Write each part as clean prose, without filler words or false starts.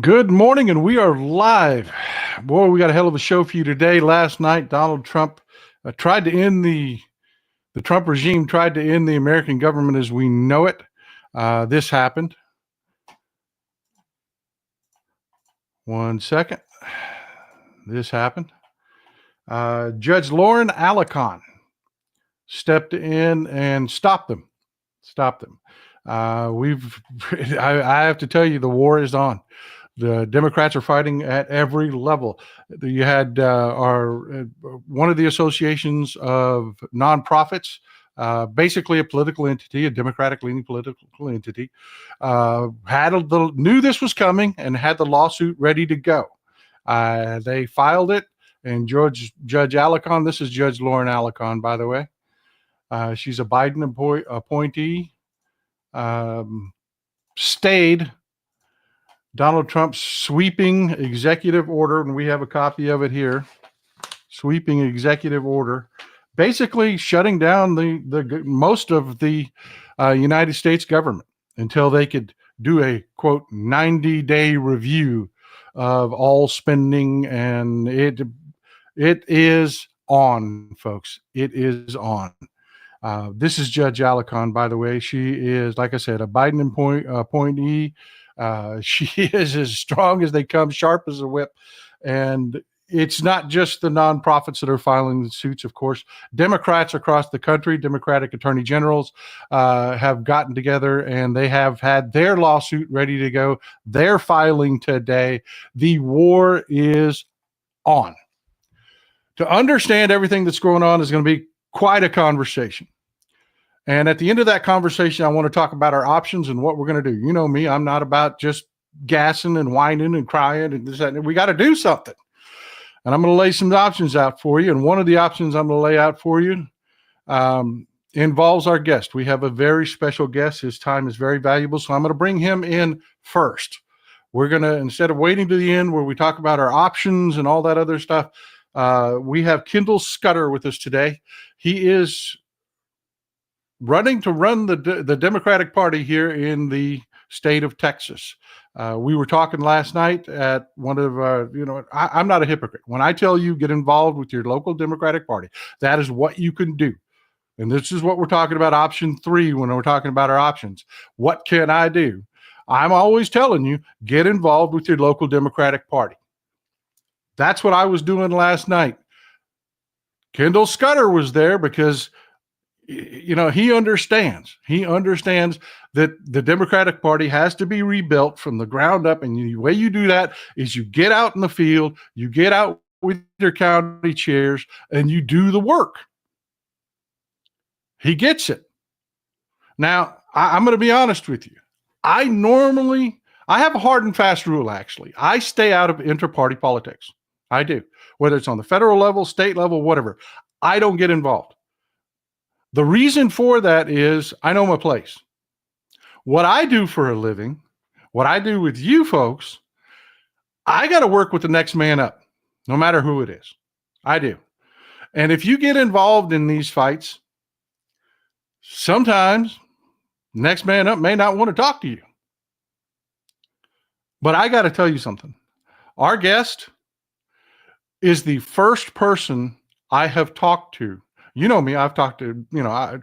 Good morning, and we are live. Boy, we got a hell of a show for you today. Last night, Donald Trump tried to end the Trump regime tried to end the American government as we know it. This happened. One second. This happened. Judge Lauren Alicon stepped in and stopped them. Stopped them. We've. I have to tell you, the war is on. The Democrats are fighting at every level. You had one of the associations of nonprofits, basically a political entity, a Democratic-leaning political entity, knew this was coming and had the lawsuit ready to go. They filed it, and Judge Alicon, this is Judge Lauren Alicon, by the way. She's a Biden appointee. Stayed Donald Trump's sweeping executive order, and we have a copy of it here. Sweeping executive order, basically shutting down the most of the United States government until they could do a quote 90-day review of all spending, and it is on, folks. It is on. This is Judge Alicon, by the way. She is, like I said, a Biden appointee. She is as strong as they come, sharp as a whip. And it's not just the nonprofits that are filing the suits, of course. Democrats across the country, Democratic attorney generals, have gotten together, and they have had their lawsuit ready to go. They're filing today. The war is on. To understand everything that's going on is going to be quite a conversation. And at the end of that conversation, I want to talk about our options and what we're going to do. You know me, I'm not about just gassing and whining and crying and this, that, and we got to do something. And I'm going to lay some options out for you. And one of the options I'm going to lay out for you involves our guest. We have a very special guest. His time is very valuable. So I'm going to bring him in first. We're going to, instead of waiting to the end where we talk about our options and all that other stuff, we have Kendall Scudder with us today. He is running to run the Democratic Party here in the state of Texas. We were talking last night at one of I'm not a hypocrite. When I tell you get involved with your local Democratic Party, that is what you can do. And this is what we're talking about, option 3, when we're talking about our options. What can I do? I'm always telling you, get involved with your local Democratic Party. That's what I was doing last night. Kendall Scudder was there because he understands. He understands that the Democratic Party has to be rebuilt from the ground up. And the way you do that is you get out in the field, you get out with your county chairs, and you do the work. He gets it. Now, I'm going to be honest with you. I have a hard and fast rule, actually. I stay out of inter-party politics. I do. Whether it's on the federal level, state level, whatever. I don't get involved. The reason for that is I know my place. What I do for a living, what I do with you folks, I got to work with the next man up, no matter who it is. I do. And if you get involved in these fights, sometimes next man up may not want to talk to you. But I got to tell you something. Our guest is the first person I have talked to. You know me, I've talked to,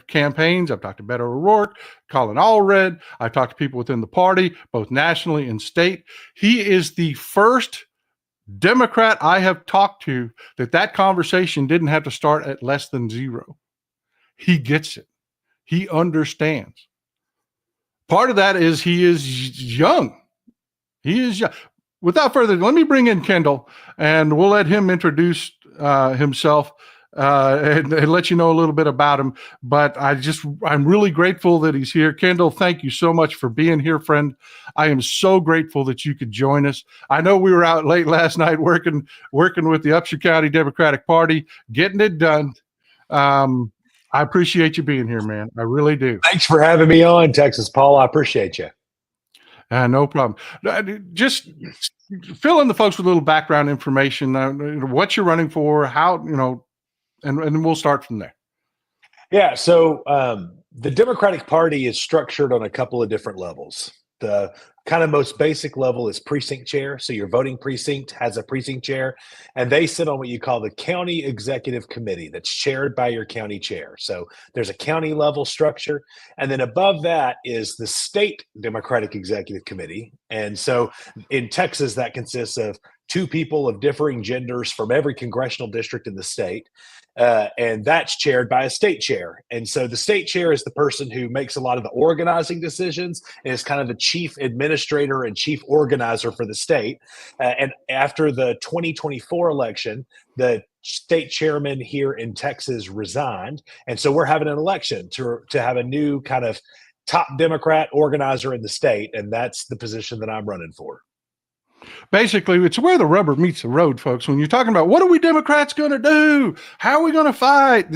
campaigns. I've talked to Beto O'Rourke, Colin Allred. I've talked to people within the party, both nationally and state. He is the first Democrat I have talked to that conversation didn't have to start at less than 0. He gets it. He understands. Part of that is he is young. He is young. Without further ado, let me bring in Kendall, and we'll let him introduce himself. And let you know a little bit about him. But I'm really grateful that he's here. Kendall, thank you so much for being here, friend. I am so grateful that you could join us. I know we were out late last night working with the Upshur County Democratic Party, getting it done. I appreciate you being here, man. I really do. Thanks for having me on, Texas Paul. I appreciate you. No problem. Just fill in the folks with a little background information, what you're running for, how, and we'll start from there. Yeah. So the Democratic Party is structured on a couple of different levels. The kind of most basic level is precinct chair. So your voting precinct has a precinct chair, and they sit on what you call the county executive committee that's chaired by your county chair. So there's a county level structure. And then above that is the state Democratic Executive Committee. And so in Texas, that consists of two people of differing genders from every congressional district in the state. And that's chaired by a state chair. And so the state chair is the person who makes a lot of the organizing decisions and is kind of the chief administrator and chief organizer for the state. And after the 2024 election, the state chairman here in Texas resigned. And so we're having an election to have a new kind of top Democrat organizer in the state. And that's the position that I'm running for. Basically, it's where the rubber meets the road, folks. When you're talking about what are we Democrats going to do? How are we going to fight?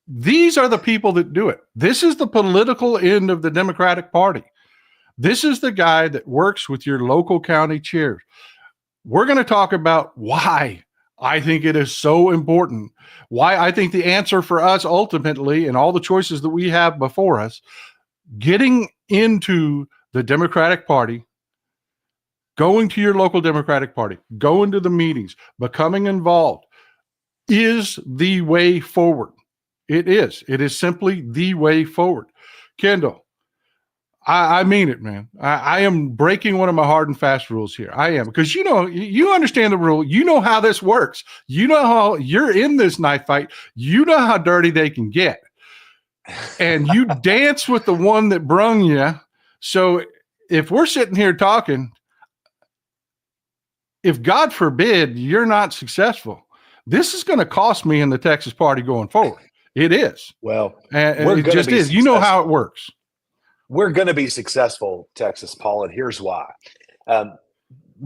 These are the people that do it. This is the political end of the Democratic Party. This is the guy that works with your local county chairs. We're going to talk about why I think it is so important, why I think the answer for us ultimately and all the choices that we have before us, getting into the Democratic Party, going to your local Democratic Party, going to the meetings, becoming involved is the way forward. It is. It is simply the way forward. Kendall, I mean it, man. I am breaking one of my hard and fast rules here. I am, because you understand the rule. You know how this works. You know how you're in this knife fight. You know how dirty they can get. And you dance with the one that brung you. So if we're sitting here talking, if God forbid you're not successful, this is going to cost me in the Texas party going forward. It is. Well, and it just is. Successful. You know how it works. We're going to be successful, Texas, Paul, and here's why.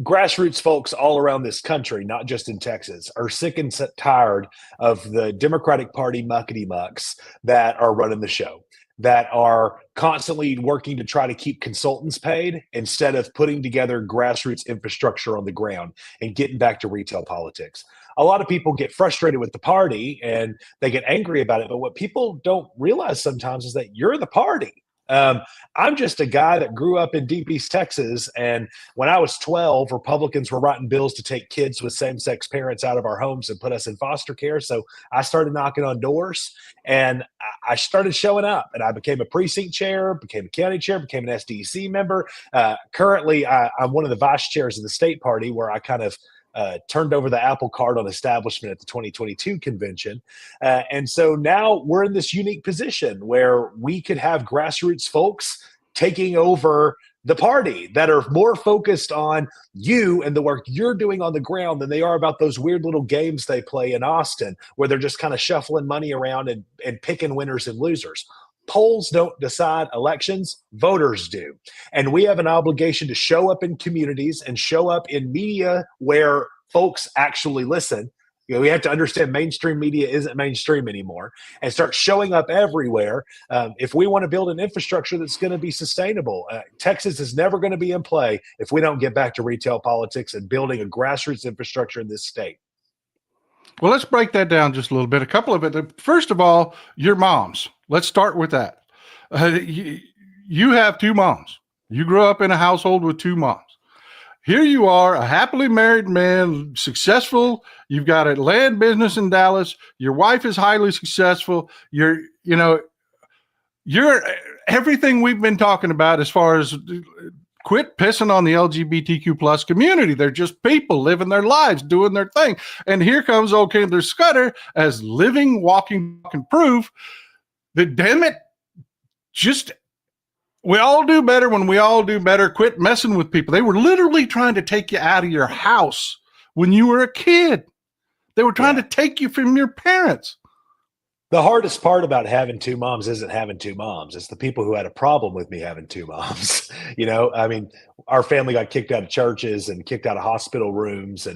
Grassroots folks all around this country, not just in Texas, are sick and tired of the Democratic Party muckety mucks that are running the show, that are constantly working to try to keep consultants paid instead of putting together grassroots infrastructure on the ground and getting back to retail politics. A lot of people get frustrated with the party and they get angry about it. But what people don't realize sometimes is that you're the party. I'm just a guy that grew up in Deep East Texas. And when I was 12, Republicans were writing bills to take kids with same-sex parents out of our homes and put us in foster care. So I started knocking on doors and I started showing up, and I became a precinct chair, became a county chair, became an SDC member. Currently, I'm one of the vice chairs of the state party, where I kind of turned over the apple cart on establishment at the 2022 convention. And so now we're in this unique position where we could have grassroots folks taking over the party that are more focused on you and the work you're doing on the ground than they are about those weird little games they play in Austin, where they're just kind of shuffling money around and picking winners and losers. Polls don't decide elections, voters do. And we have an obligation to show up in communities and show up in media where folks actually listen. We have to understand mainstream media isn't mainstream anymore, and start showing up everywhere. If we want to build an infrastructure that's going to be sustainable, Texas is never going to be in play if we don't get back to retail politics and building a grassroots infrastructure in this state. Well, let's break that down just a little bit. A couple of it. First of all, your moms. Let's start with that. You have two moms. You grew up in a household with two moms. Here you are, a happily married man, successful. You've got a land business in Dallas. Your wife is highly successful. You're everything we've been talking about as far as quit pissing on the LGBTQ plus community. They're just people living their lives, doing their thing. And here comes old Kendall Scudder as living, walking proof that, damn it, we all do better when we all do better. Quit messing with people. They were literally trying to take you out of your house when you were a kid. They were trying to take you from your parents. The hardest part about having two moms isn't having two moms. It's the people who had a problem with me having two moms. I mean, our family got kicked out of churches and kicked out of hospital rooms.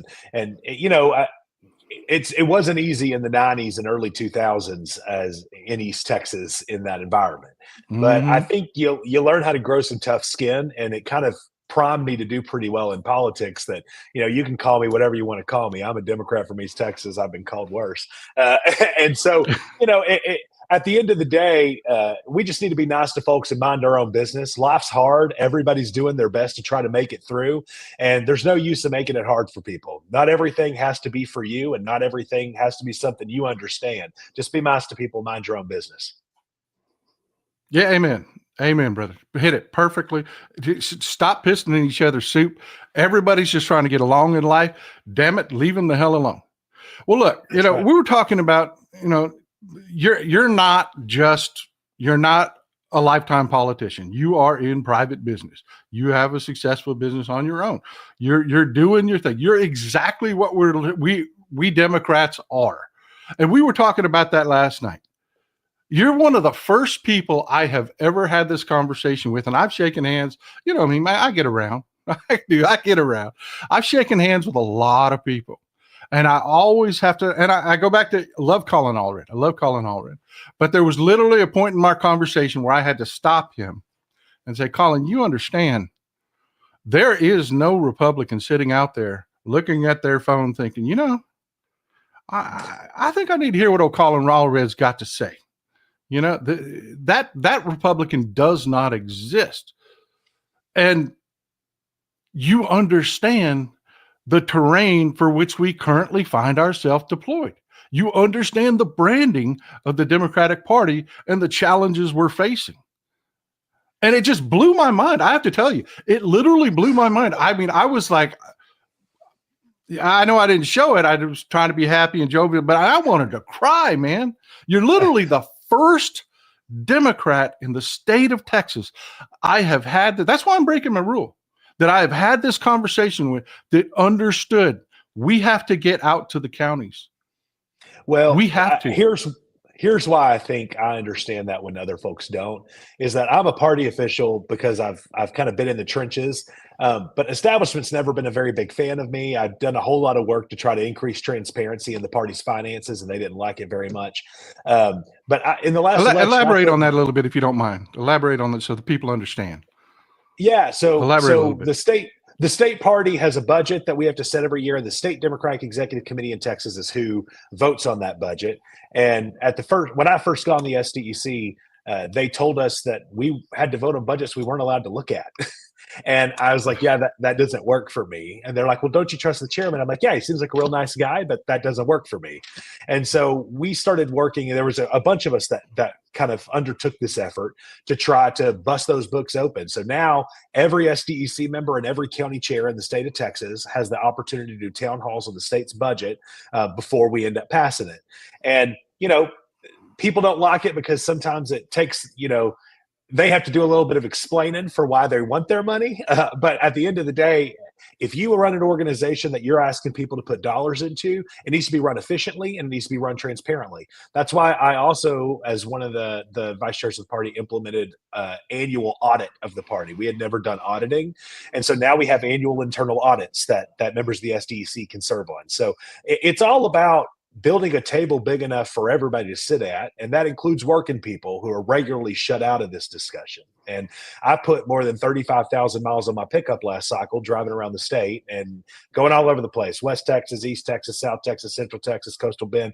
It wasn't easy in the 90s and early 2000s as in East Texas in that environment. Mm-hmm. But I think you learn how to grow some tough skin, and it kind of primed me to do pretty well in politics. That, you can call me whatever you want to call me. I'm a Democrat from East Texas. I've been called worse. And so, at the end of the day, we just need to be nice to folks and mind our own business. Life's hard. Everybody's doing their best to try to make it through. And there's no use in making it hard for people. Not everything has to be for you, and not everything has to be something you understand. Just be nice to people, mind your own business. Yeah, amen. Amen, brother. Hit it perfectly. Stop pissing in each other's soup. Everybody's just trying to get along in life. Damn it, leave them the hell alone. Well, look, That's right. we were talking about, you're not a lifetime politician. You are in private business. You have a successful business on your own. You're doing your thing. You're exactly what we Democrats are. And we were talking about that last night. You're one of the first people I have ever had this conversation with, and I've shaken hands. You know what I mean? I get around. I do. I get around. I've shaken hands with a lot of people. And I always have to, and I go back to love Colin Allred. I love Colin Allred. But there was literally a point in my conversation where I had to stop him and say, Colin, you understand, there is no Republican sitting out there looking at their phone thinking, I think I need to hear what old Colin Allred's got to say. That Republican does not exist. And you understand the terrain for which we currently find ourselves deployed. You understand the branding of the Democratic Party and the challenges we're facing. And it just blew my mind. I have to tell you, it literally blew my mind. I mean, I was like, I know I didn't show it. I was trying to be happy and jovial, but I wanted to cry, man. You're literally the first Democrat in the state of Texas I have had. That's why I'm breaking my rule. That I have had this conversation with, that understood we have to get out to the counties. Well, we have to. Here's why I think I understand that when other folks don't, is that I'm a party official because I've kind of been in the trenches. But establishment's never been a very big fan of me. I've done a whole lot of work to try to increase transparency in the party's finances, and they didn't like it very much. In the last election, elaborate on that a little bit if you don't mind. Elaborate on that so the people understand. Yeah, so the state party has a budget that we have to set every year. The state Democratic Executive Committee in Texas is who votes on that budget. And when I first got on the SDEC, they told us that we had to vote on budgets we weren't allowed to look at. And I was like, yeah, that doesn't work for me. And they're like, well, don't you trust the chairman? I'm like, yeah, he seems like a real nice guy, but that doesn't work for me. And so we started working, and there was a bunch of us that kind of undertook this effort to try to bust those books open. So now every SDEC member and every county chair in the state of Texas has the opportunity to do town halls on the state's budget before we end up passing it. And, people don't like it because sometimes it takes, they have to do a little bit of explaining for why they want their money. But at the end of the day, if you run an organization that you're asking people to put dollars into, it needs to be run efficiently and it needs to be run transparently. That's why I also, as one of the vice chairs of the party, implemented annual audit of the party. We had never done auditing. And so now we have annual internal audits that members of the SDEC can serve on. So it's all about building a table big enough for everybody to sit at, and that includes working people who are regularly shut out of this discussion. And I put more than 35,000 miles on my pickup last cycle, driving around the state and going all over the place: West Texas, East Texas, South Texas, Central Texas, Coastal Bend,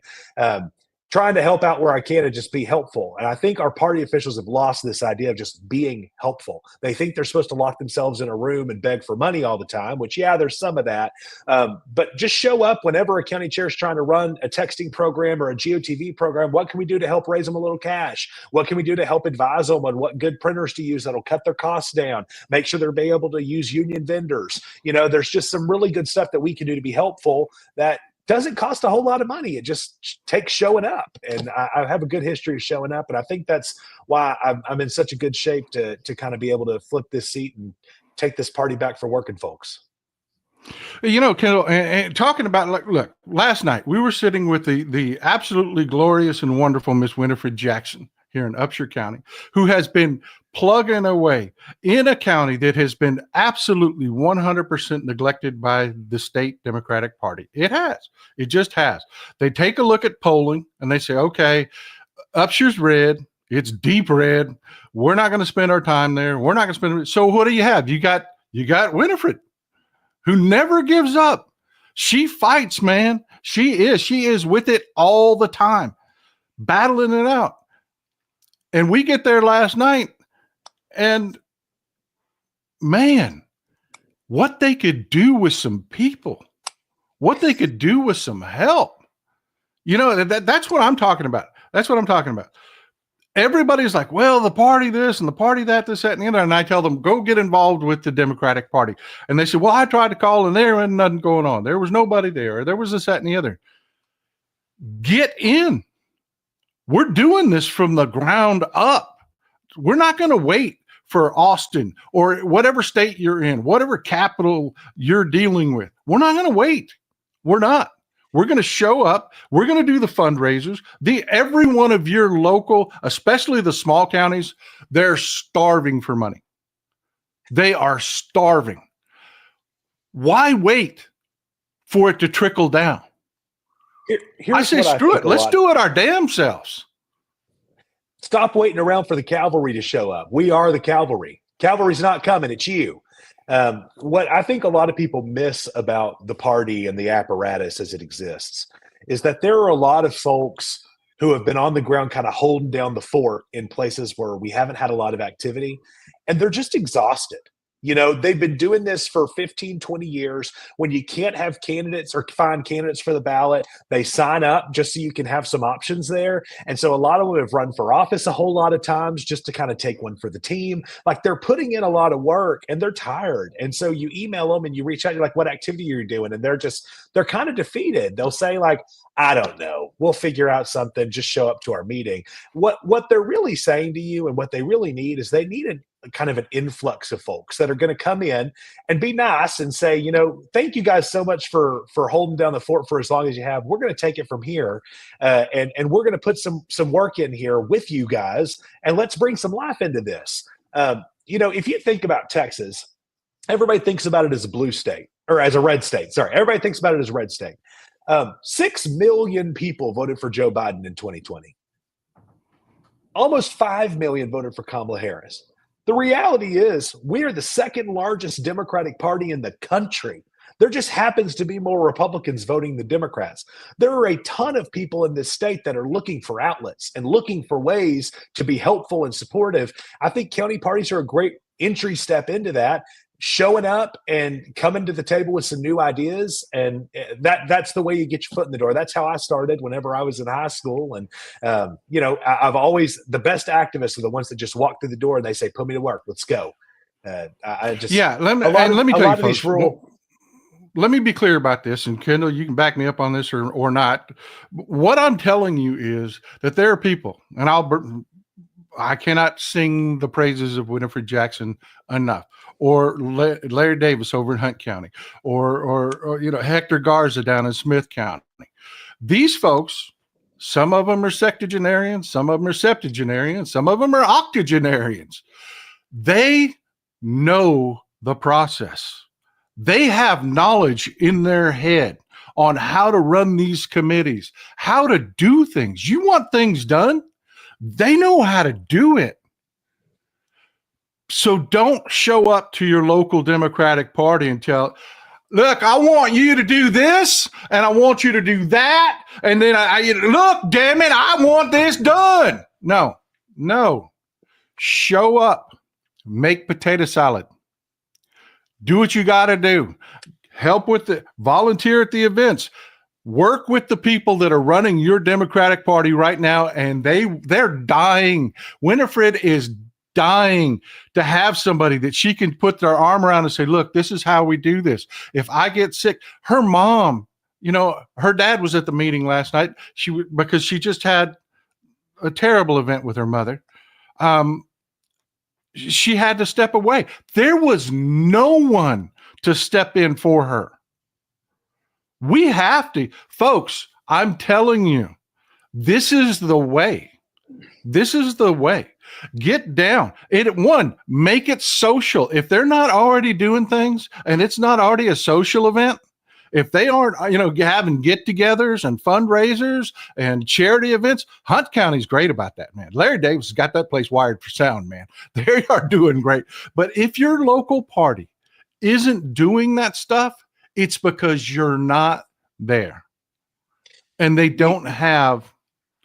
trying to help out where I can and just be helpful. And I think our party officials have lost this idea of just being helpful. They think they're supposed to lock themselves in a room and beg for money all the time, which, yeah, there's some of that. But just show up whenever a county chair is trying to run a texting program or a GOTV program. What can we do to help raise them a little cash? What can we do to help advise them on what good printers to use that'll cut their costs down? Make sure they're be able to use union vendors. There's just some really good stuff that we can do to be helpful that doesn't cost a whole lot of money. It just takes showing up. And I have a good history of showing up. And I think that's why I'm in such a good shape to kind of be able to flip this seat and take this party back for working folks. Kendall, and talking about, look, last night we were sitting with the absolutely glorious and wonderful Miss Winifred Jackson here in Upshur County, who has been plugging away in a county that has been absolutely 100% neglected by the state Democratic Party. It has. It just has. They take a look at polling and they say, okay, Upshur's red. It's deep red. We're not going to spend our time there. We're not going to spend it. So what do you have? You got Winifred, who never gives up. She fights, man. She is with it all the time, battling it out. And we get there last night, and man, what they could do with some people, what they could do with some help. That's what I'm talking about. That's what I'm talking about. Everybody's like, well, the party this and the party that, this, that, and the other. And I tell them, go get involved with the Democratic Party. And they say, well, I tried to call and there was nothing going on. There was nobody there. Or there was this, that, and the other. Get in. We're doing this from the ground up. We're not going to wait for Austin or whatever state you're in, whatever capital you're dealing with. We're not going to wait. We're not. We're going to show up. We're going to do the fundraisers. Every one of your local, especially the small counties, they're starving for money. They are starving. Why wait for it to trickle down? I say, screw it. Let's do it our damn selves. Stop waiting around for the cavalry to show up. We are the cavalry. Cavalry's not coming. It's you. What I think a lot of people miss about the party and the apparatus as it exists is that there are a lot of folks who have been on the ground kind of holding down the fort in places where we haven't had a lot of activity, and they're just exhausted. They've been doing this for 15, 20 years. When you can't have candidates or find candidates for the ballot, they sign up just so you can have some options there. And so a lot of them have run for office a whole lot of times just to kind of take one for the team. Like, they're putting in a lot of work and they're tired. And so you email them and you reach out, you're like, what activity are you doing? And they're kind of defeated. They'll say, like, I don't know. We'll figure out something. Just show up to our meeting. What they're really saying to you and what they really need is they need kind of an influx of folks that are going to come in and be nice and say, thank you guys so much for holding down the fort for as long as you have. We're going to take it from here, and we're going to put some work in here with you guys, and let's bring some life into this. If you think about Texas, everybody thinks about it as a blue state or as a red state. Sorry, everybody thinks about it as a red state. 6 million people voted for Joe Biden in 2020. Almost 5 million voted for Kamala Harris. The reality is we are the second largest Democratic Party in the country. There just happens to be more Republicans voting than Democrats. There are a ton of people in this state that are looking for outlets and looking for ways to be helpful and supportive. I think county parties are a great entry step into that, showing up and coming to the table with some new ideas. And that's the way you get your foot in the door. That's how I started whenever I was in high school. And, I've always, the best activists are the ones that just walk through the door and they say, put me to work. Let's go. Let me tell you, folks, let me be clear about this. And Kendall, you can back me up on this or not. What I'm telling you is that there are people, and I cannot sing the praises of Winifred Jackson enough, or Larry Davis over in Hunt County, or Hector Garza down in Smith County. These folks, some of them are sectogenarians, some of them are septuagenarians, some of them are octogenarians. They know the process. They have knowledge in their head on how to run these committees, how to do things. You want things done? They know how to do it. So don't show up to your local Democratic Party and tell, look, I want you to do this and I want you to do that. And then look, damn it, I want this done. No. Show up, make potato salad. Do what you got to do. Help with volunteer at the events. Work with the people that are running your Democratic Party right now, and they're dying. Winifred is dying to have somebody that she can put their arm around and say, look, this is how we do this. If I get sick, her mom, her dad was at the meeting last night. Because she just had a terrible event with her mother. She had to step away. There was no one to step in for her. We have to, folks, I'm telling you, this is the way. This is the way. Get down. Make it social. If they're not already doing things and it's not already a social event, if they aren't, having get-togethers and fundraisers and charity events, Hunt County's great about that, man. Larry Davis has got that place wired for sound, man. They are doing great. But if your local party isn't doing that stuff, it's because you're not there. And they don't have,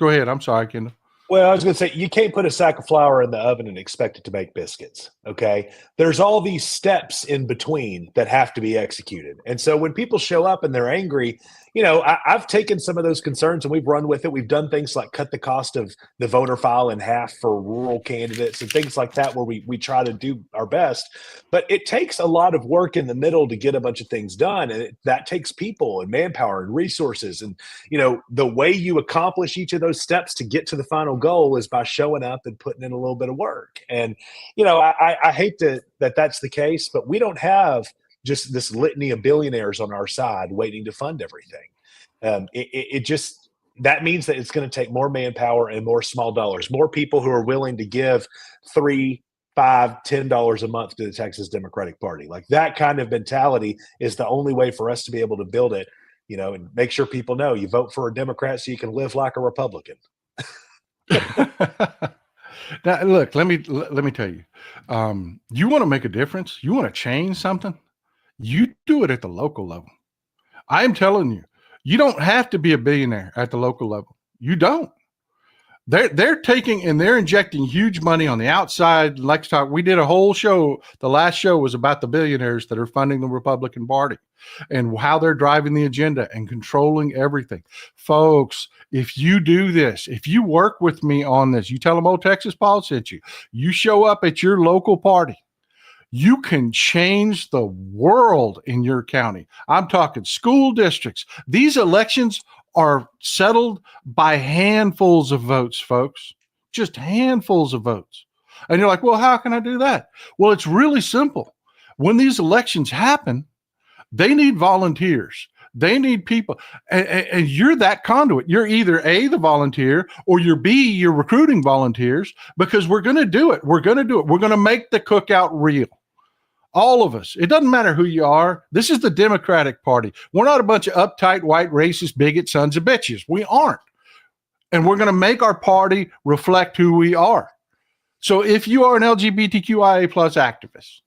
go ahead. I'm sorry, Kendall. Well, I was going to say, you can't put a sack of flour in the oven and expect it to make biscuits. Okay. There's all these steps in between that have to be executed. And so when people show up and they're angry, I've taken some of those concerns and we've run with it. We've done things like cut the cost of the voter file in half for rural candidates and things like that, where we try to do our best. But it takes a lot of work in the middle to get a bunch of things done. And that takes people and manpower and resources. And the way you accomplish each of those steps to get to the final goal is by showing up and putting in a little bit of work. And, I hate that that's the case, but we don't have just this litany of billionaires on our side waiting to fund everything. It just, that means that it's going to take more manpower and more small dollars, more people who are willing to give $3, $5, $10 a month to the Texas Democratic Party. Like, that kind of mentality is the only way for us to be able to build it, and make sure people know you vote for a Democrat so you can live like a Republican. Now, look, let me tell you, you want to make a difference, you want to change something, you do it at the local level. I am telling you, you don't have to be a billionaire at the local level. You don't. They're taking and they're injecting huge money on the outside. Like, we did a whole show. The last show was about the billionaires that are funding the Republican Party and how they're driving the agenda and controlling everything. Folks, if you do this, if you work with me on this, you tell them, oh, Texas Paul sent you. You show up at your local party. You can change the world in your county. I'm talking school districts. These elections are settled by handfuls of votes, folks, just handfuls of votes. And you're like, well, how can I do that? Well, it's really simple. When these elections happen, they need volunteers. They need people. And you're that conduit. You're either A, the volunteer, or you're B, you're recruiting volunteers, because we're going to do it. We're going to do it. We're going to make the cookout real. All of us. It doesn't matter who you are. This is the Democratic Party. We're not a bunch of uptight, white, racist, bigot sons of bitches. We aren't. And we're going to make our party reflect who we are. So if you are an LGBTQIA plus activist,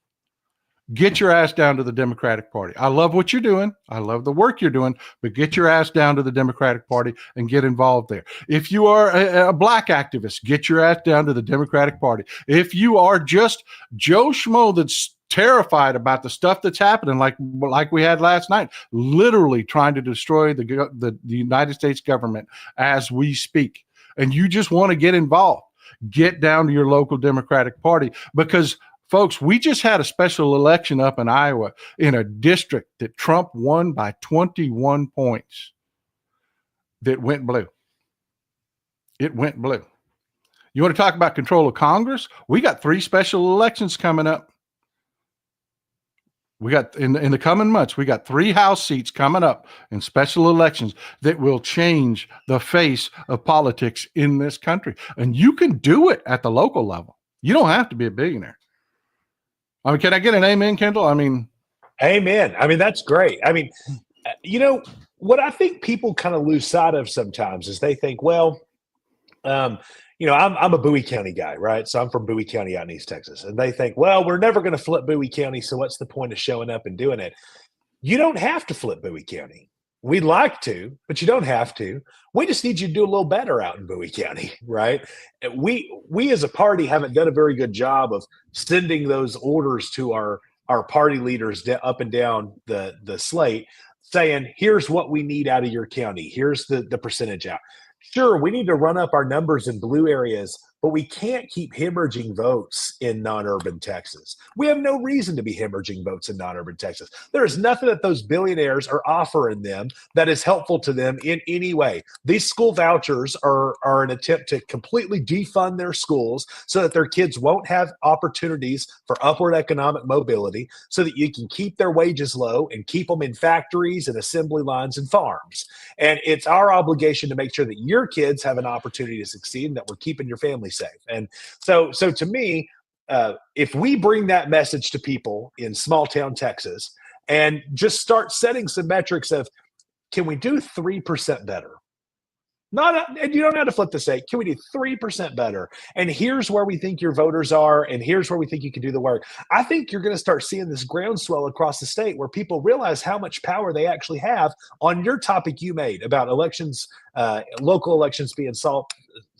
get your ass down to the Democratic Party. I love what you're doing. I love the work you're doing, but get your ass down to the Democratic Party and get involved there. If you are a black activist, get your ass down to the Democratic Party. If you are just Joe Schmo that's terrified about the stuff that's happening, like we had last night, literally trying to destroy the United States government as we speak, and you just want to get involved, get down to your local Democratic Party, because folks, we just had a special election up in Iowa in a district that Trump won by 21 points that went blue. It went blue. You want to talk about control of Congress? We got 3 special elections coming up. We got in the coming months, we got 3 House seats coming up in special elections that will change the face of politics in this country. And you can do it at the local level. You don't have to be a billionaire. I mean, can I get an amen, Kendall? I mean, amen. I mean, that's great. I mean, what I think people kind of lose sight of sometimes is they think, well, I'm a Bowie County guy, right? So I'm from Bowie County out in East Texas. And they think, well, we're never going to flip Bowie County, so what's the point of showing up and doing it? You don't have to flip Bowie County. We'd like to, but you don't have to. We just need you to do a little better out in Bowie County, right? We as a party haven't done a very good job of sending those orders to our party leaders up and down the slate, saying, here's what we need out of your county. Here's the percentage out. Sure, we need to run up our numbers in blue areas, but we can't keep hemorrhaging votes in non-urban Texas. We have no reason to be hemorrhaging votes in non-urban Texas. There is nothing that those billionaires are offering them that is helpful to them in any way. These school vouchers are an attempt to completely defund their schools so that their kids won't have opportunities for upward economic mobility, so that you can keep their wages low and keep them in factories and assembly lines and farms. And it's our obligation to make sure that your kids have an opportunity to succeed and that we're keeping your family safe. And so to me, if we bring that message to people in small town Texas and just start setting some metrics of, can we do 3% better? And you don't have to flip the state. Can we do 3% better? And here's where we think your voters are, and here's where we think you can do the work. I think you're going to start seeing this groundswell across the state where people realize how much power they actually have on your topic you made about elections, local elections being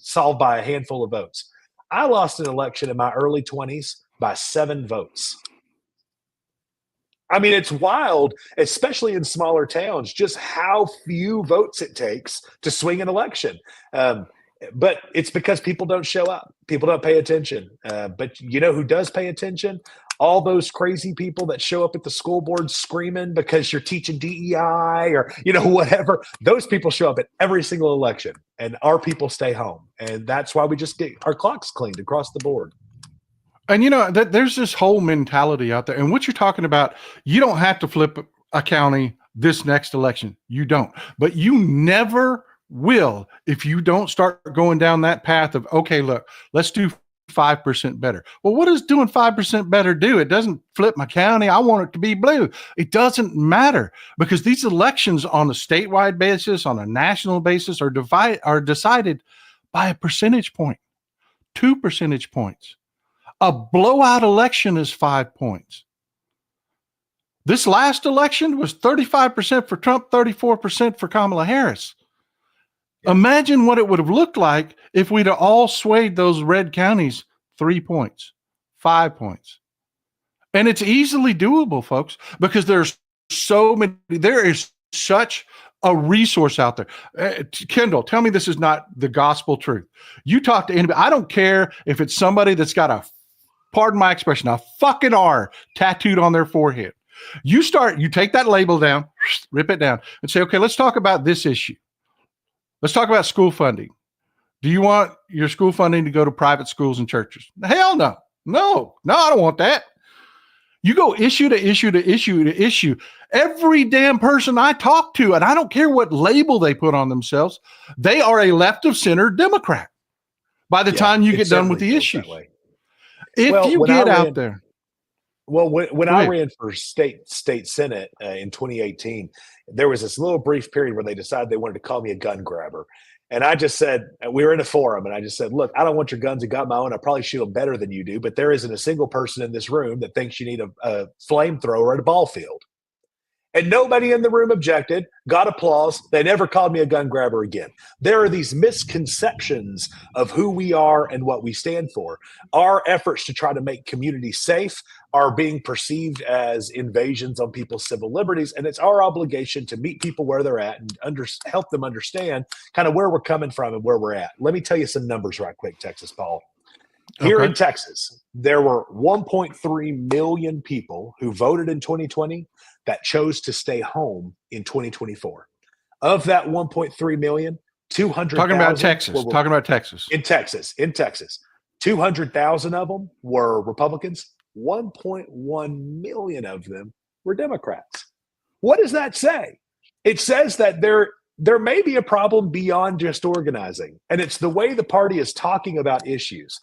solved by a handful of votes. I lost an election in my early 20s by 7 votes. I mean, it's wild, especially in smaller towns, just how few votes it takes to swing an election. But it's because people don't show up. People don't pay attention. But you know who does pay attention? All those crazy people that show up at the school board screaming because you're teaching DEI or, whatever. Those people show up at every single election, and our people stay home. And that's why we just get our clocks cleaned across the board. And there's this whole mentality out there. And what you're talking about, you don't have to flip a county this next election. You don't. But you never will if you don't start going down that path of, okay, look, let's do 5% better. Well, what does doing 5% better do? It doesn't flip my county. I want it to be blue. It doesn't matter, because these elections on a statewide basis, on a national basis, are decided by a percentage point, 2 percentage points. A blowout election is 5 points. This last election was 35% for Trump, 34% for Kamala Harris. Yeah. Imagine what it would have looked like if we'd have all swayed those red counties 3 points, 5 points. And it's easily doable, folks, because there is such a resource out there. Kendall, tell me this is not the gospel truth. You talk to anybody. I don't care if it's somebody that's got pardon my expression, a fucking R tattooed on their forehead. You take that label down, rip it down, and say, okay, let's talk about this issue. Let's talk about school funding. Do you want your school funding to go to private schools and churches? Hell no. No, I don't want that. You go issue to issue to issue to issue. Every damn person I talk to, and I don't care what label they put on themselves, they are a left of center Democrat by the time you get done with the issues. If you get out there. Well, when I ran for state senate in 2018, there was this little brief period where they decided they wanted to call me a gun grabber. And I just said, we were in a forum, and I just said, look, I don't want your guns. I got my own. I probably shoot them better than you do, but there isn't a single person in this room that thinks you need a flamethrower at a ball field. And nobody in the room objected, got applause. They never called me a gun grabber again. There are these misconceptions of who we are and what we stand for. Our efforts to try to make communities safe are being perceived as invasions on people's civil liberties. And it's our obligation to meet people where they're at and help them understand kind of where we're coming from and where we're at. Let me tell you some numbers right quick, Texas Paul. Here in Texas, there were 1.3 million people who voted in 2020 that chose to stay home in 2024. Of that 1.3 million, 200,000 talking about Texas. In Texas, 200,000 of them were Republicans. 1.1 million of them were Democrats. What does that say? It says that there may be a problem beyond just organizing, and it's the way the party is talking about issues.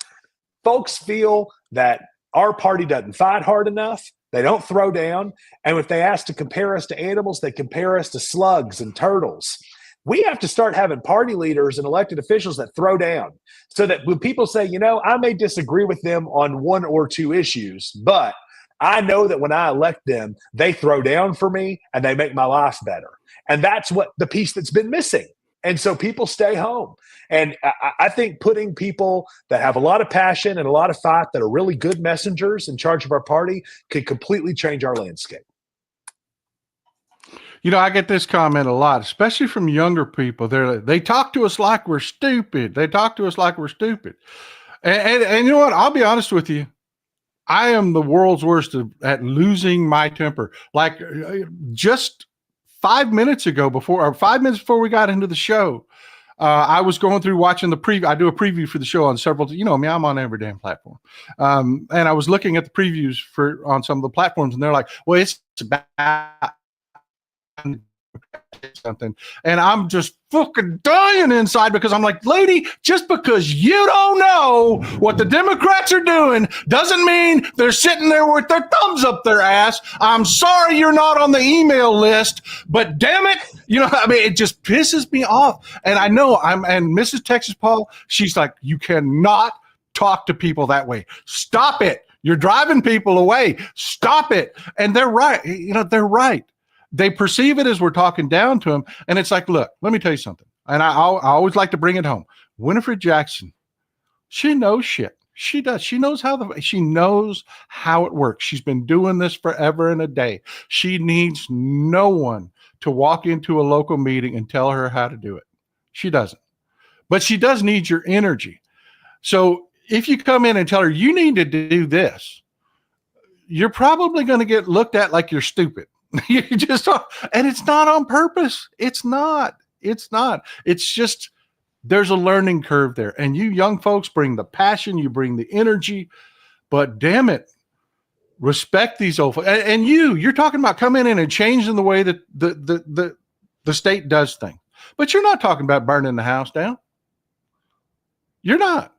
Folks feel that our party doesn't fight hard enough. They don't throw down. And if they ask to compare us to animals, they compare us to slugs and turtles. We have to start having party leaders and elected officials that throw down, so that when people say, I may disagree with them on 1 or 2 issues, but I know that when I elect them, they throw down for me and they make my life better. And that's what the piece that's been missing. And so people stay home. And I think putting people that have a lot of passion and a lot of fight, that are really good messengers in charge of our party, could completely change our landscape. I get this comment a lot, especially from younger people. They talk to us like we're stupid. And you know what? I'll be honest with you. I am the world's worst at losing my temper. Like just 5 minutes before we got into the show, I was going through watching the preview. I do a preview for the show on several, I'm on every damn platform. And I was looking at the previews on some of the platforms, and they're like, well, it's about something. And I'm just fucking dying inside, because I'm like, lady, just because you don't know what the Democrats are doing doesn't mean they're sitting there with their thumbs up their ass. I'm sorry you're not on the email list, but damn it, it just pisses me off. And I know and Mrs. Texas Paul, she's like, you cannot talk to people that way. Stop it. You're driving people away. Stop it. And they're right. They're right. They perceive it as we're talking down to them. And it's like, look, let me tell you something. and I always like to bring it home. Winifred Jackson, she knows shit. She does. She knows how it works. She's been doing this forever and a day. She needs no one to walk into a local meeting and tell her how to do it. She doesn't. But she does need your energy. So if you come in and tell her you need to do this, you're probably going to get looked at like you're stupid. You just, and it's not on purpose. It's not. It's just, there's a learning curve there. And you young folks bring the passion, you bring the energy, but damn it, respect these old folks. And you're talking about coming in and changing the way that the state does things. But you're not talking about burning the house down. You're not.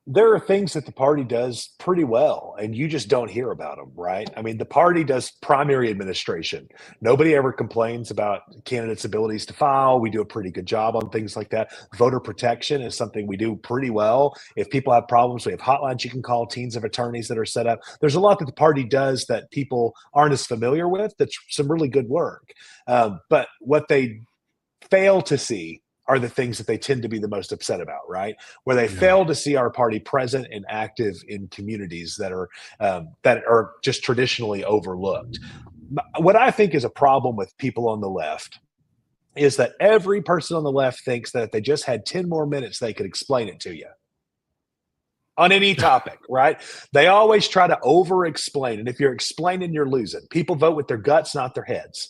There are things that the party does pretty well, and you just don't hear about them, right? I mean, the party does primary administration. Nobody ever complains about candidates' abilities to file. We do a pretty good job on things like that. Voter protection is something we do pretty well. If people have problems, we have hotlines you can call, teams of attorneys that are set up. There's a lot that the party does that people aren't as familiar with. That's some really good work. But what they fail to see are the things that they tend to be the most upset about, right? Where they fail to see our party present and active in communities that are just traditionally overlooked. What I think is a problem with people on the left is that every person on the left thinks that if they just had 10 more minutes, they could explain it to you on any topic, right? They always try to over-explain. And if you're explaining, you're losing. People vote with their guts, not their heads.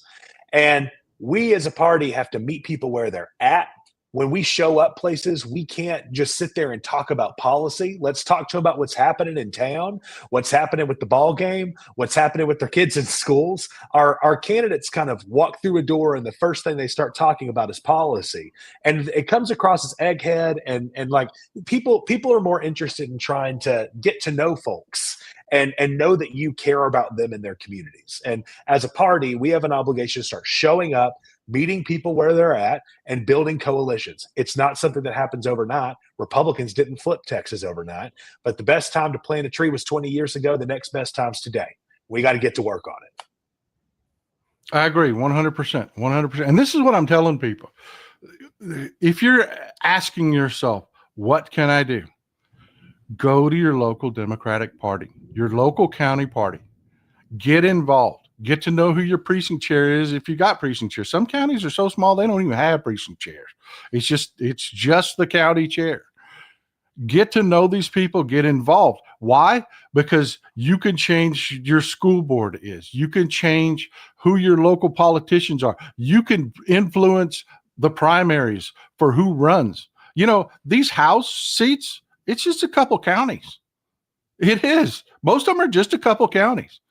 And we as a party have to meet people where they're at. When we show up places, we can't just sit there and talk about policy. Let's talk to them about what's happening in town, what's happening with the ball game, what's happening with their kids in schools. Our candidates kind of walk through a door, and the first thing they start talking about is policy. And it comes across as egghead, and like people are more interested in trying to get to know folks and know that you care about them and their communities. And as a party, we have an obligation to start showing up, meeting people where they're at, and building coalitions. It's not something that happens overnight. Republicans didn't flip Texas overnight, but the best time to plant a tree was 20 years ago. The next best time's today. We got to get to work on it. I agree 100%. 100%. And this is what I'm telling people. If you're asking yourself, what can I do? Go to your local Democratic Party, your local county party. Get involved. Get to know who your precinct chair is if you got precinct chairs. Some counties are so small they don't even have precinct chairs. It's just the county chair. Get to know these people, get involved. Why? Because you can change your school board is. You can change who your local politicians are. You can influence the primaries for who runs. You know, these House seats, it's just a couple counties. It is. Most of them are just a couple counties.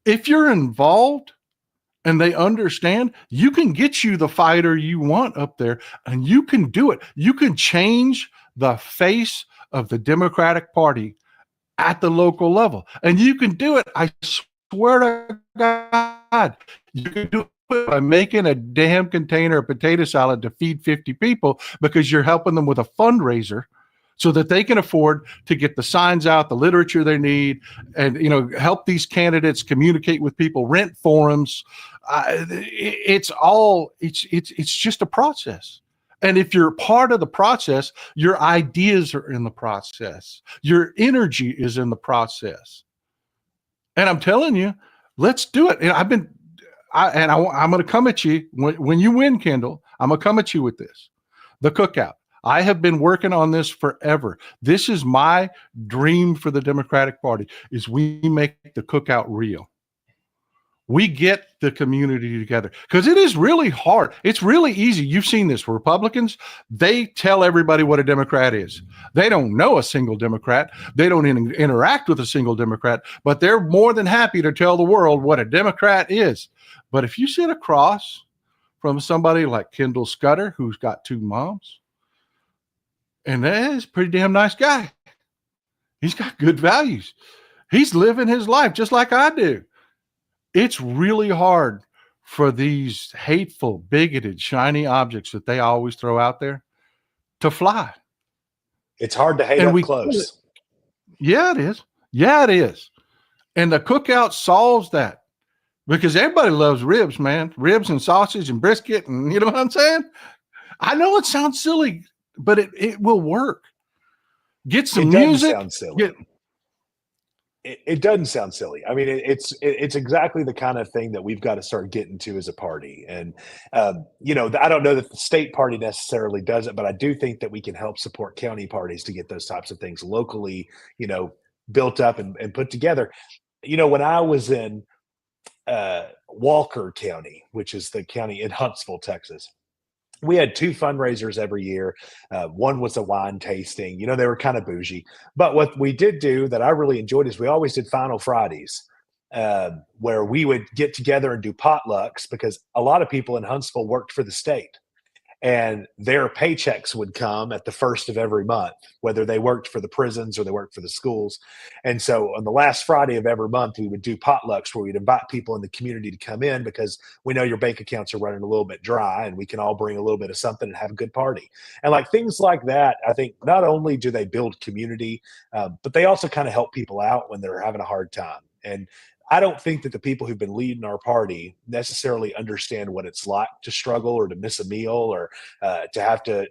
If you're involved and they understand, you can get you the fighter you want up there, and you can do it. You can change the face of the Democratic Party at the local level. And you can do it, I swear to God, you can do it by making a damn container of potato salad to feed 50 people because you're helping them with a fundraiser so that they can afford to get the signs out, the literature they need, and help these candidates communicate with people, rent forums. It's just a process. And if you're part of the process, your ideas are in the process. Your energy is in the process. And I'm telling you, let's do it. And I'm going to come at you when you win, Kendall. I'm going to come at you with this, the cookout. I have been working on this forever. This is my dream for the Democratic Party, is we make the cookout real. We get the community together because it is really hard. It's really easy. You've seen this. Republicans, they tell everybody what a Democrat is. They don't know a single Democrat. They don't interact with a single Democrat, but they're more than happy to tell the world what a Democrat is. But if you sit across from somebody like Kendall Scudder, who's got two moms, and that is a pretty damn nice guy. He's got good values. He's living his life just like I do. It's really hard for these hateful, bigoted, shiny objects that they always throw out there to fly. It's hard to hate up close. Yeah, it is. Yeah, it is. And the cookout solves that because everybody loves ribs, man. Ribs and sausage and brisket, and you know what I'm saying? I know it sounds silly, but it will work. Get some It doesn't music. sound silly. It doesn't sound silly. I mean, it's exactly the kind of thing that we've got to start getting to as a party. And I don't know that the state party necessarily does it, but I do think that we can help support county parties to get those types of things locally, built up and put together. When I was in Walker County, which is the county in Huntsville, Texas, we had two fundraisers every year. One was a wine tasting. They were kind of bougie. But what we did do that I really enjoyed is we always did Final Fridays, where we would get together and do potlucks because a lot of people in Huntsville worked for the state. And their paychecks would come at the first of every month, whether they worked for the prisons or they worked for the schools. And so on the last Friday of every month, we would do potlucks where we'd invite people in the community to come in because we know your bank accounts are running a little bit dry and we can all bring a little bit of something and have a good party. And like things like that, I think not only do they build community, but they also kind of help people out when they're having a hard time. And I don't think that the people who've been leading our party necessarily understand what it's like to struggle or to miss a meal or to have to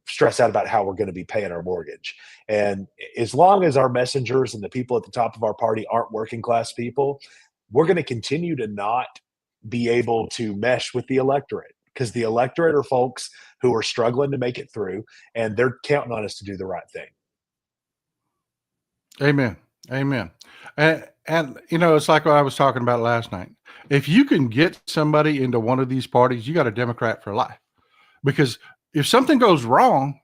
stress out about how we're going to be paying our mortgage. And as long as our messengers and the people at the top of our party aren't working class people, we're going to continue to not be able to mesh with the electorate because the electorate are folks who are struggling to make it through and they're counting on us to do the right thing. Amen. Amen. And it's like what I was talking about last night. If you can get somebody into one of these parties, you got a Democrat for life. Because if something goes wrong,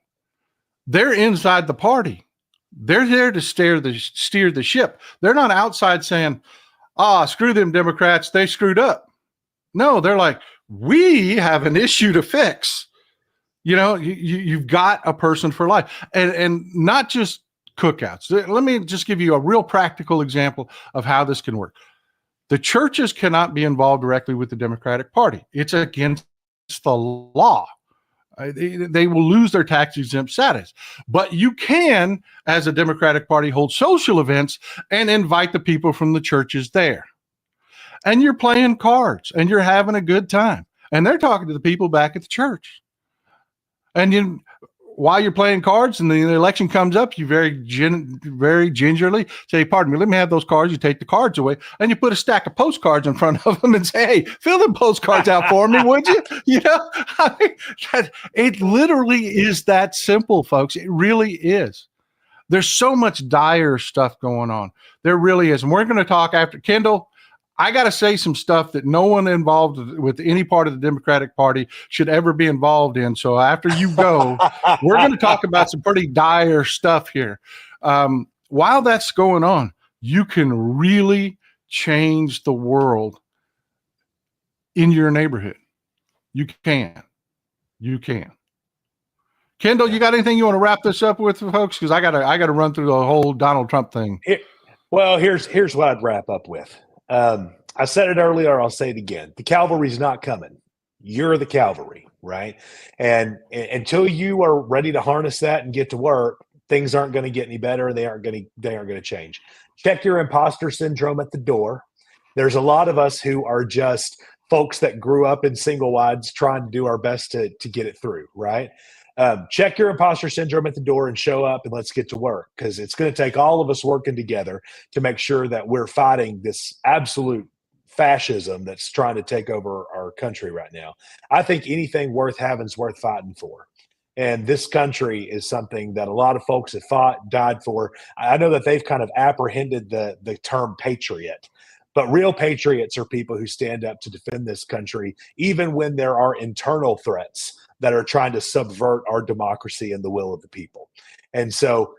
they're inside the party. They're there to steer the ship. They're not outside saying, screw them Democrats, they screwed up. No, they're like, we have an issue to fix. You've got a person for life. And not just cookouts. Let me just give you a real practical example of how this can work. The churches cannot be involved directly with the Democratic Party. It's against the law. They will lose their tax exempt status. But you can, as a Democratic Party, hold social events and invite the people from the churches there. And you're playing cards and you're having a good time. And they're talking to the people back at the church. And while you're playing cards and the election comes up, you very gingerly say, pardon me, let me have those cards. You take the cards away and you put a stack of postcards in front of them and say, hey, fill the postcards out for me, would you? It literally is that simple, folks. It really is. There's so much dire stuff going on. There really is. And we're going to talk after. Kendall, I got to say some stuff that no one involved with any part of the Democratic Party should ever be involved in. So after you go, we're going to talk about some pretty dire stuff here. While that's going on, you can really change the world in your neighborhood. You can. Kendall, you got anything you want to wrap this up with, folks? Because I gotta run through the whole Donald Trump thing. Here's what I'd wrap up with. I said it earlier, I'll say it again. The cavalry's not coming. You're the cavalry, right? And until you are ready to harness that and get to work, things aren't going to get any better. They aren't going to change. Check your imposter syndrome at the door. There's a lot of us who are just folks that grew up in single wides trying to do our best to get it through, right? Check your imposter syndrome at the door and show up and let's get to work because it's going to take all of us working together to make sure that we're fighting this absolute fascism that's trying to take over our country right now. I think anything worth having is worth fighting for. And this country is something that a lot of folks have fought, died for. I know that they've kind of apprehended the term patriot. But real patriots are people who stand up to defend this country, even when there are internal threats that are trying to subvert our democracy and the will of the people. And so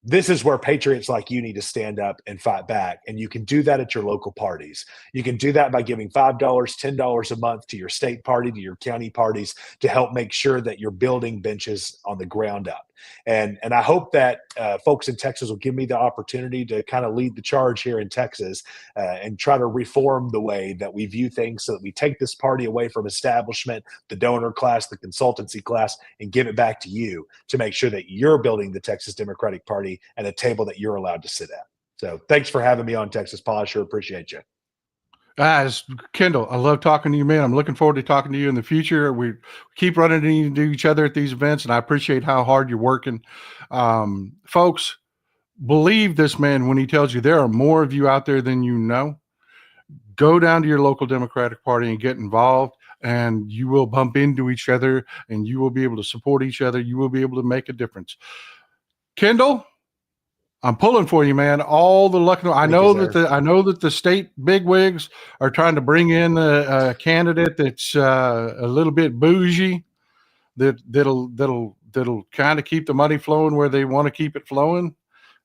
this is where patriots like you need to stand up and fight back. And you can do that at your local parties. You can do that by giving $5, $10 a month to your state party, to your county parties to help make sure that you're building benches on the ground up. And I hope that folks in Texas will give me the opportunity to kind of lead the charge here in Texas and try to reform the way that we view things so that we take this party away from establishment, the donor class, the consultancy class, and give it back to you to make sure that you're building the Texas Democratic Party at a table that you're allowed to sit at. So thanks for having me on, Texas Paul. I sure appreciate you. As Kendall, I love talking to you, man. I'm looking forward to talking to you in the future. We keep running into each other at these events, and I appreciate how hard you're working. Folks, believe this man when he tells you there are more of you out there than you know. Go down to your local Democratic Party and get involved, and you will bump into each other, and you will be able to support each other. You will be able to make a difference. Kendall, I'm pulling for you, man. All the luck. I know that the state bigwigs are trying to bring in a candidate that's a little bit bougie, that'll kind of keep the money flowing where they want to keep it flowing.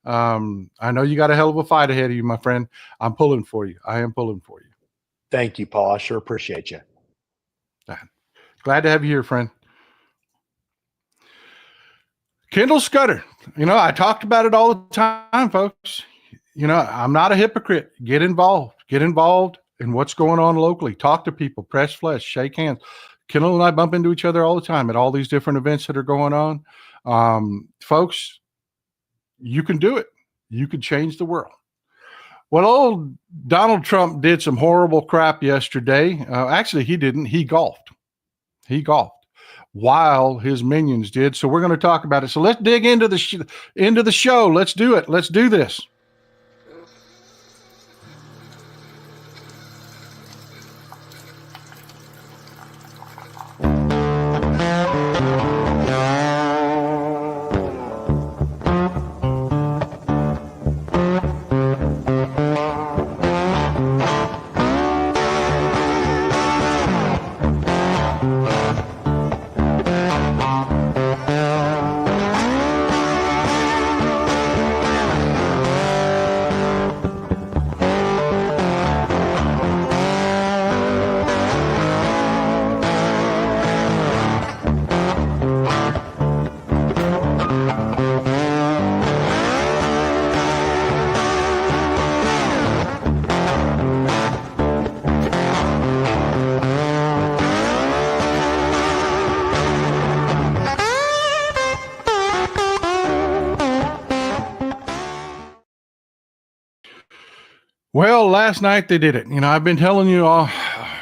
I know you got a hell of a fight ahead of you, my friend. I'm pulling for you. I am pulling for you. Thank you, Paul. I sure appreciate you. Glad to have you here, friend. Kendall Scudder. I talked about it all the time, folks. I'm not a hypocrite. Get involved. Get involved in what's going on locally. Talk to people. Press flesh. Shake hands. Kendall and I bump into each other all the time at all these different events that are going on. Folks, you can do it. You can change the world. Well, old Donald Trump did some horrible crap yesterday. Actually, he didn't. He golfed. While his minions did. So we're going to talk about it. So let's dig into the show. Let's do it. Let's do this. Well, last night they did it. I've been telling you all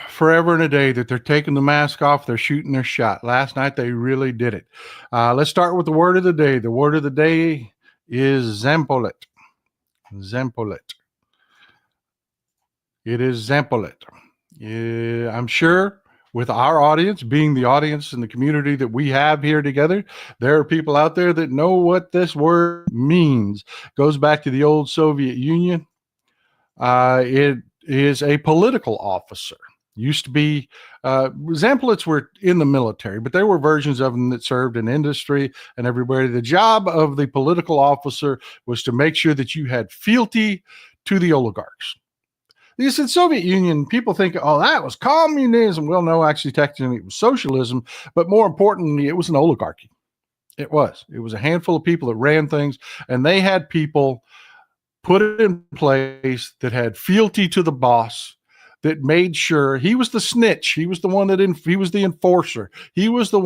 forever and a day that they're taking the mask off. They're shooting their shot. Last night they really did it. Let's start with the word of the day. The word of the day is Zampolet. Zampolet. It is Zampolet. I'm sure with our audience, being the audience and the community that we have here together, there are people out there that know what this word means. Goes back to the old Soviet Union. It is a political officer. Used to be, Zampolits were in the military, but there were versions of them that served in industry and everybody. The job of the political officer was to make sure that you had fealty to the oligarchs. Because in Soviet Union, people think, oh, that was communism. Well, no, actually, technically it was socialism, but more importantly, it was an oligarchy. It was a handful of people that ran things, and they had people put it in place that had fealty to the boss, that made sure he was the snitch. He was the one he was the enforcer. He was the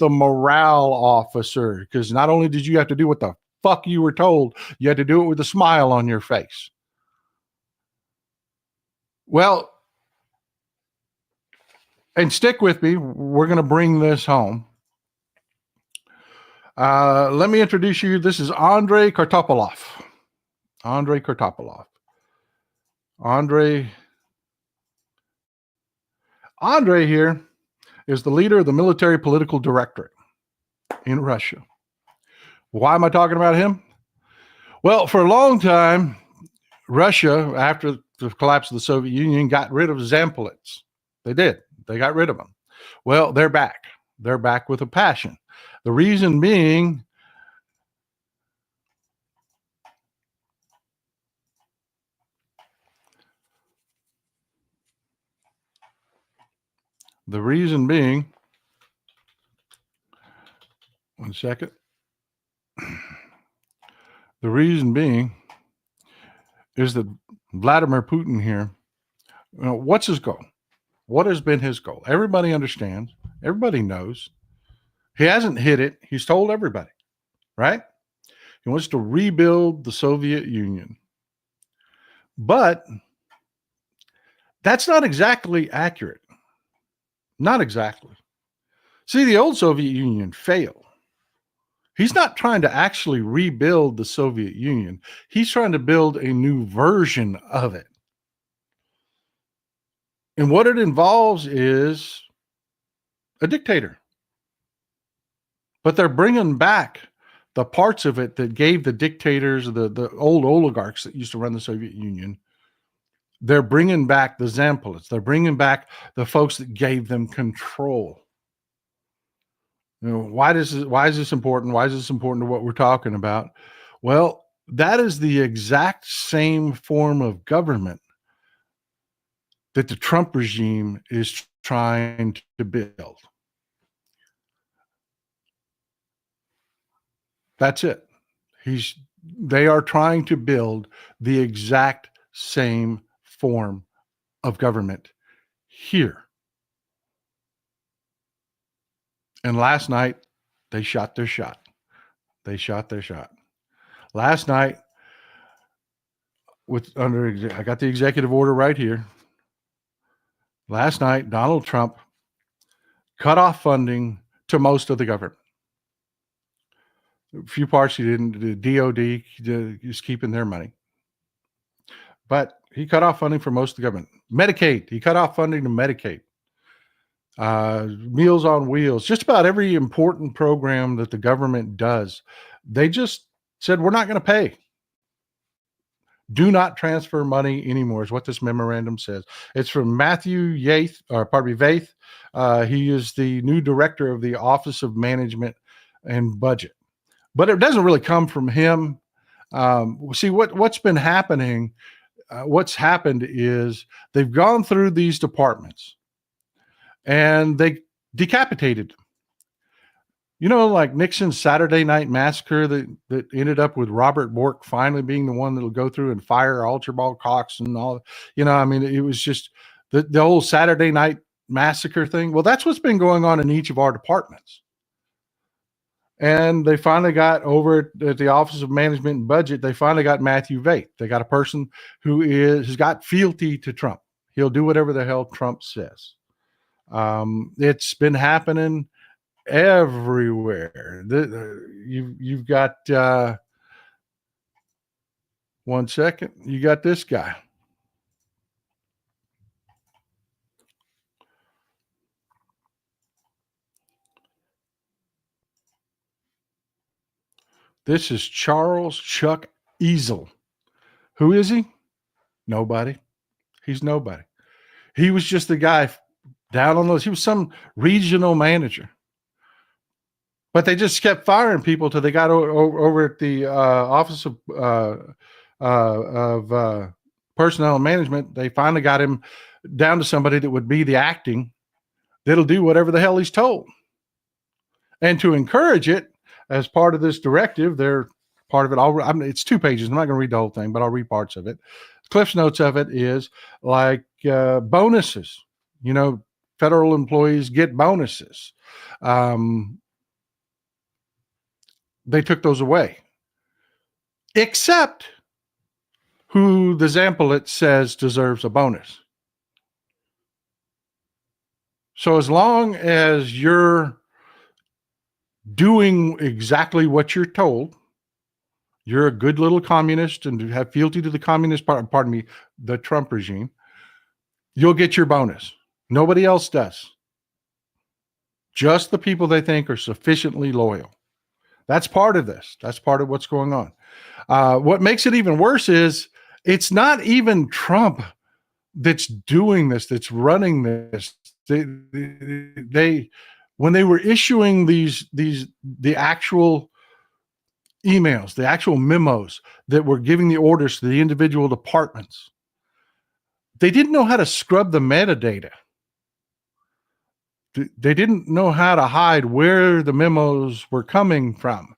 morale officer, because not only did you have to do what the fuck you were told, you had to do it with a smile on your face. Well, and stick with me. We're going to bring this home. Let me introduce you. This is Andrei Kartopolov. Andrei Kartopolov. Andrei here is the leader of the military political directorate in Russia. Why am I talking about him? Well, for a long time, Russia, after the collapse of the Soviet Union, got rid of Zampolits. They did. They got rid of them. Well, they're back. They're back with a passion. The reason being, one second. The reason being is that Vladimir Putin here, what's his goal? What has been his goal? Everybody understands. Everybody knows. He hasn't hid it. He's told everybody, right? He wants to rebuild the Soviet Union. But That's not exactly accurate. Not exactly. See, the old Soviet Union failed. He's not trying to actually rebuild the Soviet Union. He's trying to build a new version of it. And what it involves is a dictator. But they're bringing back the parts of it that gave the dictators, the old oligarchs that used to run the Soviet Union. They're bringing back the Zampolits. They're bringing back the folks that gave them control. You know, why is this important? Why is this important to what we're talking about? Well, that is the exact same form of government that the Trump regime is trying to build. That's it. They are trying to build the exact same form of government here. And last night, they shot their shot. They shot their shot. Last night, I got the executive order right here. Last night, Donald Trump cut off funding to most of the government. A few parts he didn't. The DOD is keeping their money. But he cut off funding for most of the government. Medicaid, he cut off funding to Medicaid. Meals on Wheels, just about every important program that the government does. They just said, we're not going to pay. Do not transfer money anymore is what this memorandum says. It's from Matthew Vaith. He is the new director of the Office of Management and Budget. But it doesn't really come from him. See, what's been happening, what's happened is they've gone through these departments and they decapitated them. You know, like Nixon's Saturday Night Massacre that ended up with Robert Bork finally being the one that'll go through and fire Archibald Cox and all. You know, I mean, it was just the whole Saturday Night Massacre thing. Well, that's what's been going on in each of our departments. And they finally got over at the Office of Management and Budget, they finally got Matthew Vaith. They got a person who has got fealty to Trump. He'll do whatever the hell Trump says. It's been happening everywhere. You've got one second. You got this guy. This is Charles Chuck Easel. Who is he? Nobody. He's nobody. He was just the guy down on those. He was some regional manager. But they just kept firing people till they got over at the Office of Personnel and Management. They finally got him down to somebody that would be the acting, that'll do whatever the hell he's told. And to encourage it, as part of this directive, they're part of it. It's 2 pages. I'm not going to read the whole thing, but I'll read parts of it. Cliff's notes of it is like bonuses. You know, federal employees get bonuses. They took those away, except who the Zampolit says deserves a bonus. So as long as you're doing exactly what you're told, you're a good little communist and have fealty to the communist the Trump regime, you'll get your bonus. Nobody else does. Just the people they think are sufficiently loyal. That's part of this. That's part of what's going on. What makes it even worse is it's not even Trump that's doing this, that's running this. They when they were issuing the actual emails, the actual memos that were giving the orders to the individual departments, they didn't know how to scrub the metadata. They didn't know how to hide where the memos were coming from.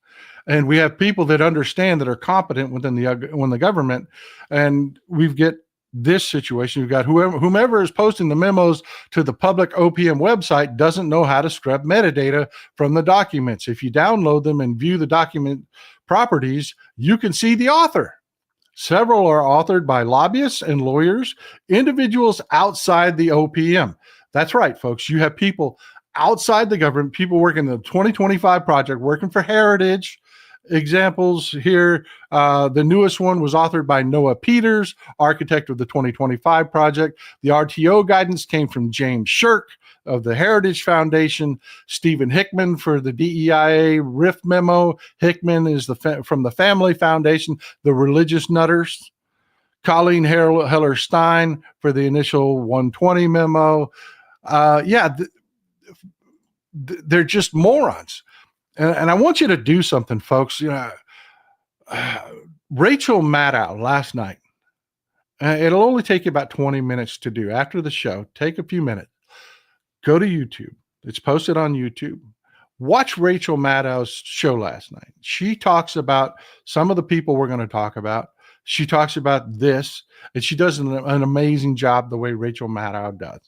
And we have people that understand, that are competent within the government, and we've get this situation. You've got whomever is posting the memos to the public OPM website doesn't know how to scrub metadata from the documents. If you download them and view the document properties, you can see the author. Several are authored by lobbyists and lawyers, individuals outside the OPM. That's right, folks. You have people outside the government, people working the 2025 project, working for Heritage. Examples here. The newest one was authored by Noah Peters, architect of the 2025 project. The RTO guidance came from James Shirk of the Heritage Foundation, Stephen Hickman for the DEIA RIF memo. Hickman is from the Family Foundation, the Religious Nutters. Colleen Heller Stein for the initial 120 memo. They're just morons. And I want you to do something, folks. Rachel Maddow last night, it'll only take you about 20 minutes to do. After the show, take a few minutes. Go to YouTube. It's posted on YouTube. Watch Rachel Maddow's show last night. She talks about some of the people we're going to talk about. She talks about this, and she does an amazing job the way Rachel Maddow does.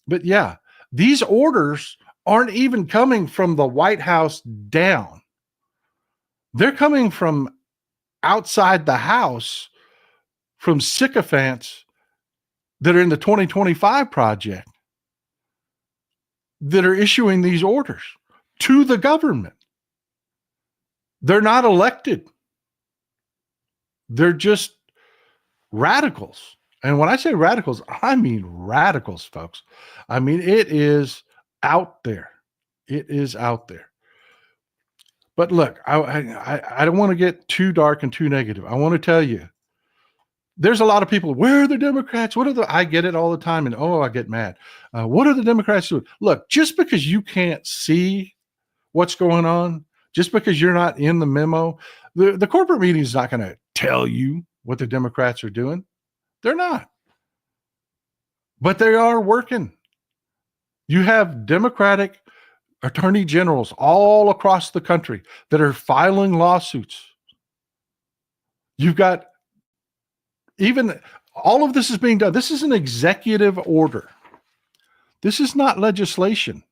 But yeah, these orders aren't even coming from the White House down. They're coming from outside the House, from sycophants that are in the 2025 project that are issuing these orders to the government. They're not elected. They're just radicals. And when I say radicals, I mean radicals, folks. I mean, it is out there. It is out there. But look, I don't want to get too dark and too negative. I want to tell you, there's a lot of people, where are the Democrats? I get it all the time. And I get mad. What are the Democrats doing? Look, just because you can't see what's going on, just because you're not in the memo, the corporate media is not going to tell you what the Democrats are doing. They're not. But they are working. You have Democratic attorney generals all across the country that are filing lawsuits. You've got even all of this is being done. This is an executive order. This is not legislation.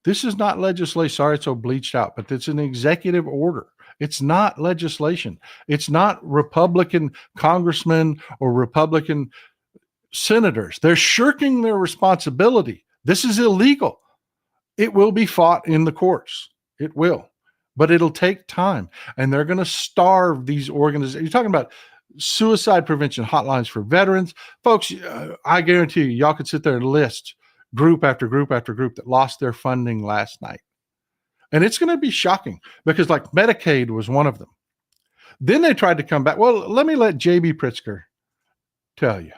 This is not legislation. Sorry, it's so bleached out, but it's an executive order. It's not legislation. It's not Republican congressmen or Republican senators. They're shirking their responsibility. This is illegal. It will be fought in the courts. It will. But it'll take time. And they're going to starve these organizations. You're talking about suicide prevention hotlines for veterans. Folks, I guarantee you, y'all could sit there and list group after group after group that lost their funding last night. And it's going to be shocking because like Medicaid was one of them. Then they tried to come back. Well, let me let J.B. Pritzker tell you.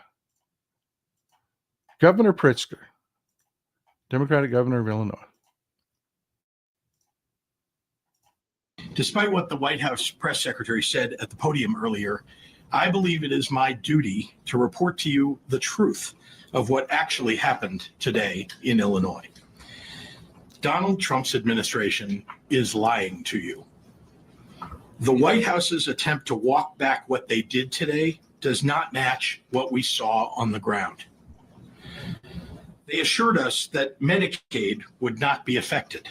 Governor Pritzker, Democratic governor of Illinois. Despite what the White House press secretary said at the podium earlier, I believe it is my duty to report to you the truth of what actually happened today in Illinois. Donald Trump's administration is lying to you. The White House's attempt to walk back what they did today does not match what we saw on the ground. They assured us that Medicaid would not be affected.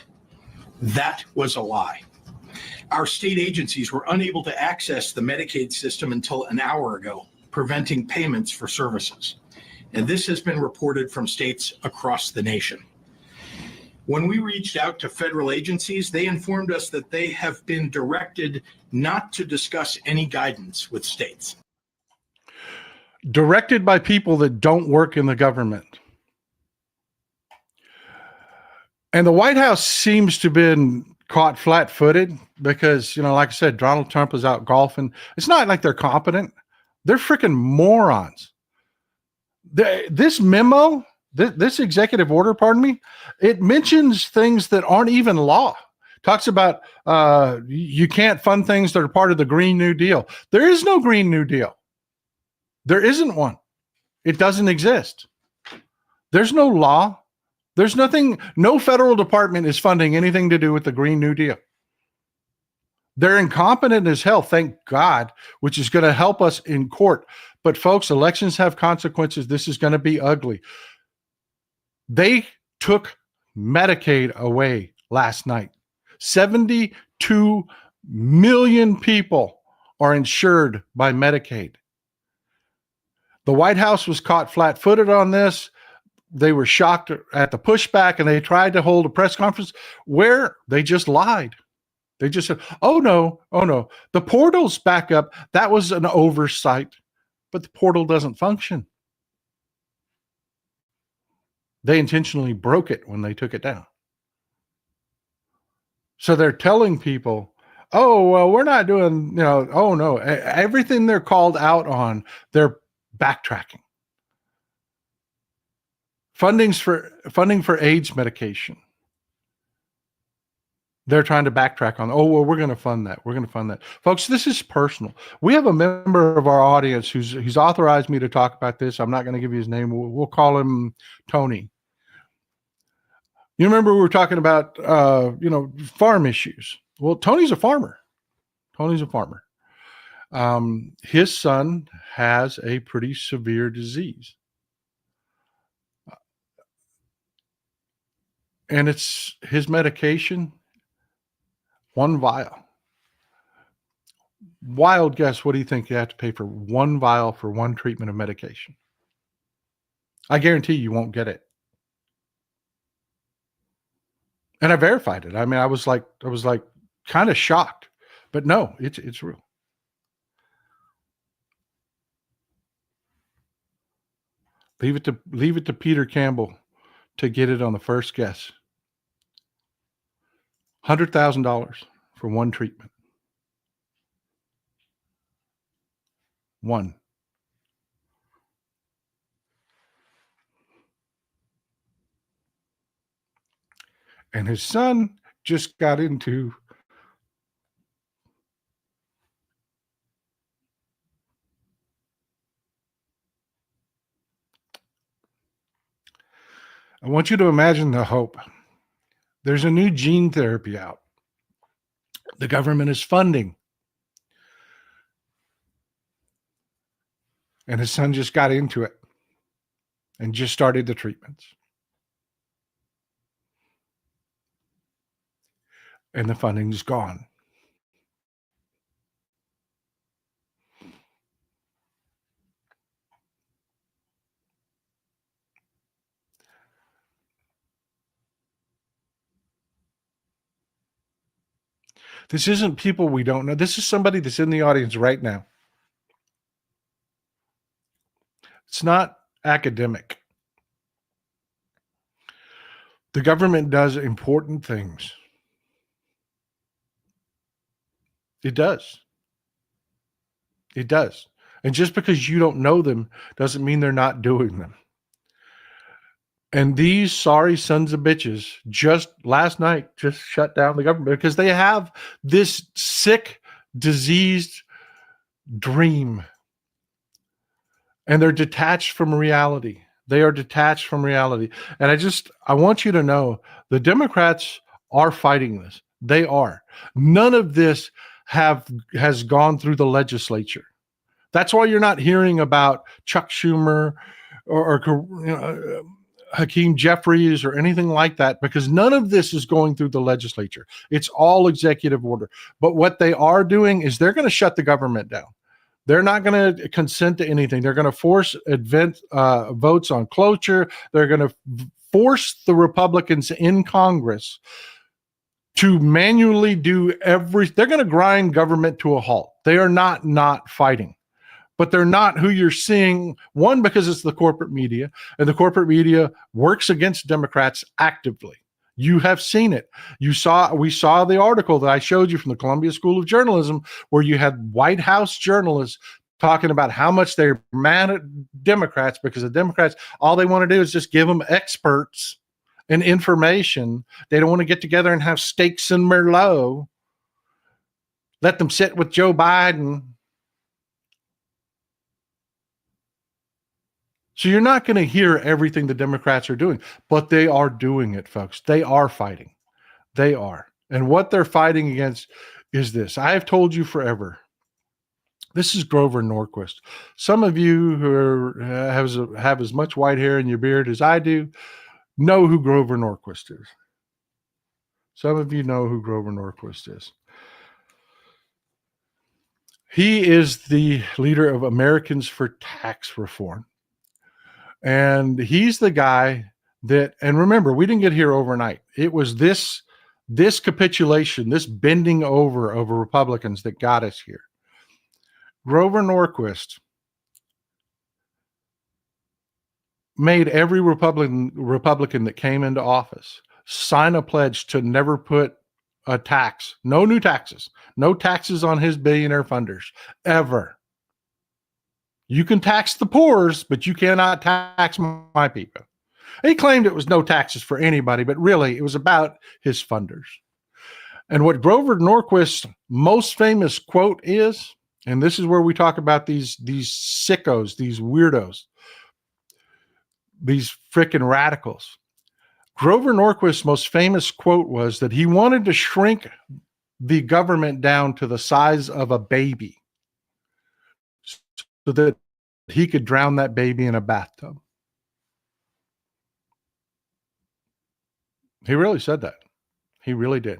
That was a lie. Our state agencies were unable to access the Medicaid system until an hour ago, preventing payments for services. And this has been reported from states across the nation. When we reached out to federal agencies, they informed us that they have been directed not to discuss any guidance with states. Directed by people that don't work in the government. And the White House seems to have been caught flat-footed because, like I said, Donald Trump is out golfing. It's not like they're competent. They're freaking morons. This memo, this executive order, pardon me, it mentions things that aren't even law. Talks about you can't fund things that are part of the Green New Deal. There is no Green New Deal. There isn't one. It doesn't exist. There's no law. There's nothing, no federal department is funding anything to do with the Green New Deal. They're incompetent as hell, thank God, which is going to help us in court. But folks, elections have consequences. This is going to be ugly. They took Medicaid away last night. 72 million people are insured by Medicaid. The White House was caught flat-footed on this. They were shocked at the pushback, and they tried to hold a press conference where they just lied. They just said, oh no, the portal's back up. That was an oversight, but the portal doesn't function. They intentionally broke it when they took it down. So they're telling people, oh, well, we're not doing, oh no, everything they're called out on, they're backtracking. Funding for AIDS medication. They're trying to backtrack on, oh, well, we're going to fund that. We're going to fund that. Folks, this is personal. We have a member of our audience who's authorized me to talk about this. I'm not going to give you his name. We'll call him Tony. You remember we were talking about, farm issues. Well, Tony's a farmer. His son has a pretty severe disease. And it's his medication, one vial. Wild guess, what do you think you have to pay for one vial for one treatment of medication? I guarantee you won't get it. And I verified it. I mean, I was like kind of shocked, but no, it's real. Leave it to Peter Campbell to get it on the first guess. $100,000 for one treatment. One. And his son just got into I want you to imagine the hope. There's a new gene therapy out. The government is funding. And his son just got into it and just started the treatments. And the funding's gone. This isn't people we don't know. This is somebody that's in the audience right now. It's not academic. The government does important things. It does. It does. And just because you don't know them doesn't mean they're not doing them. And these sorry sons of bitches just last night just shut down the government because they have this sick, diseased dream. And they're detached from reality. They are detached from reality. And I want you to know the Democrats are fighting this. They are. None of this has gone through the legislature. That's why you're not hearing about Chuck Schumer or Hakeem Jeffries or anything like that, because none of this is going through the legislature. It's all executive order. But what they are doing is they're going to shut the government down. They're not going to consent to anything. They're going to force votes on cloture. They're going to force the Republicans in Congress to manually do they're going to grind government to a halt. They are not fighting. But they're not who you're seeing, one, because it's the corporate media, and the corporate media works against Democrats actively. You have seen it. We saw the article that I showed you from the Columbia School of Journalism, where you had White House journalists talking about how much they're mad at Democrats because the Democrats, all they want to do is just give them experts and information. They don't want to get together and have steaks and Merlot. Let them sit with Joe Biden. So you're not going to hear everything the Democrats are doing, but they are doing it, folks. They are fighting. They are. And what they're fighting against is this. I have told you forever. This is Grover Norquist. Some of you who have as much white hair in your beard as I do know who Grover Norquist is. Some of you know who Grover Norquist is. He is the leader of Americans for Tax Reform. And he's the guy that, and remember, we didn't get here overnight. It was this capitulation, this bending over of Republicans that got us here. Grover Norquist made every Republican that came into office sign a pledge to never put a tax, no new taxes, no taxes on his billionaire funders, ever. You can tax the poor's, but you cannot tax my people. He claimed it was no taxes for anybody, but really it was about his funders. And what Grover Norquist's most famous quote is, and this is where we talk about these sickos, these weirdos, these frickin' radicals. Grover Norquist's most famous quote was that he wanted to shrink the government down to the size of a baby so that he could drown that baby in a bathtub. He really said that. He really did.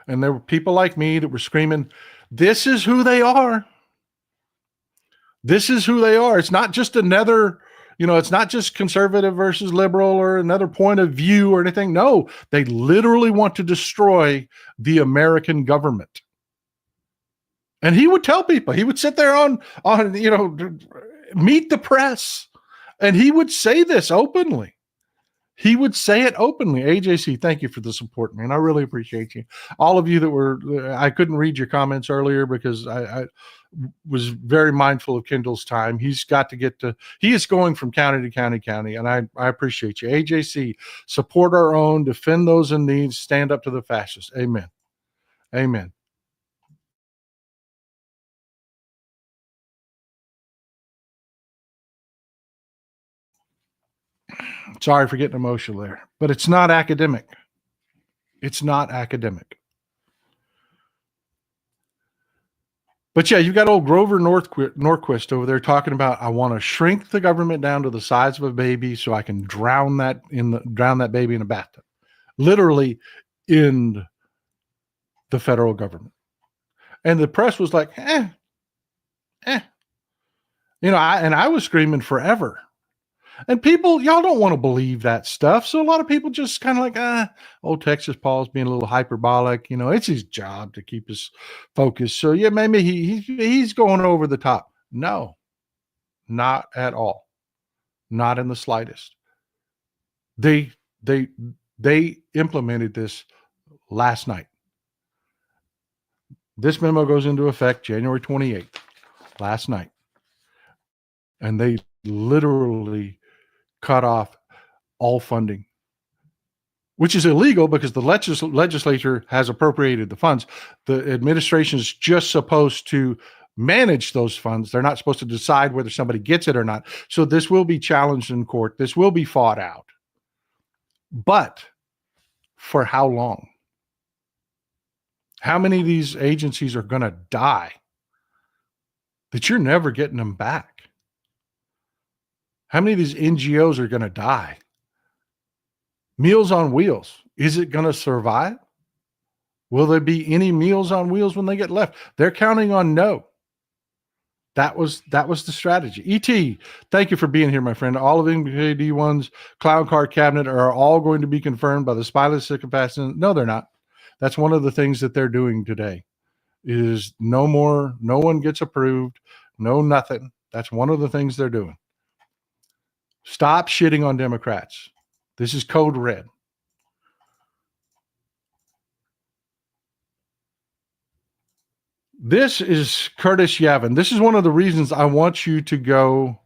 And there were people like me that were screaming, this is who they are. This is who they are. It's not just another, it's not just conservative versus liberal or another point of view or anything. No, they literally want to destroy the American government. And he would tell people, he would sit there on Meet the Press, and he would say this openly. He would say it openly. AJC, thank you for the support, man. I really appreciate you. All of you that were, I couldn't read your comments earlier because I was very mindful of Kendall's time. He's got to he is going from county to county, and I appreciate you. AJC, support our own, defend those in need, stand up to the fascists. Amen. Amen. Sorry for getting emotional there, but it's not academic. It's not academic. But yeah, you've got old Grover Norquist over there talking about, I want to shrink the government down to the size of a baby so I can drown that baby in a bathtub. Literally in the federal government. And the press was like, I was screaming forever. And people, y'all don't want to believe that stuff. So a lot of people just kind of like, Texas Paul's being a little hyperbolic. It's his job to keep us focused. So yeah, maybe he's going over the top. No, not at all. Not in the slightest. They implemented this last night. This memo goes into effect January 28th, last night. And they literally cut off all funding, which is illegal because the legislature has appropriated the funds. The administration is just supposed to manage those funds. They're not supposed to decide whether somebody gets it or not. So this will be challenged in court. This will be fought out. But for how long? How many of these agencies are going to die that you're never getting them back? How many of these NGOs are going to die? Meals on Wheels, is it going to survive? Will there be any Meals on Wheels when they get left? They're counting on no. That was the strategy. ET, thank you for being here, my friend. All of MKD1's clown car cabinet are all going to be confirmed by the spineless sycophants. No, they're not. That's one of the things that they're doing today. Is no more, no one gets approved, no nothing. That's one of the things they're doing. Stop shitting on Democrats. This is code red. This is Curtis Yavin. This is one of the reasons I want you to go,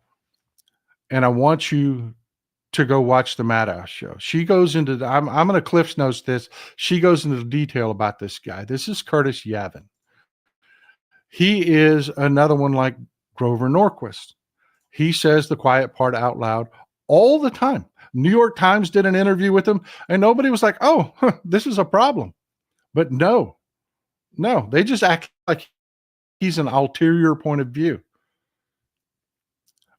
and I want you to go watch the Madhouse show. She goes into, I'm going to Cliff's Notes this. She goes into the detail about this guy. This is Curtis Yavin. He is another one like Grover Norquist. He says the quiet part out loud all the time. New York Times did an interview with him, and nobody was like, this is a problem. But no, they just act like he's an ulterior point of view.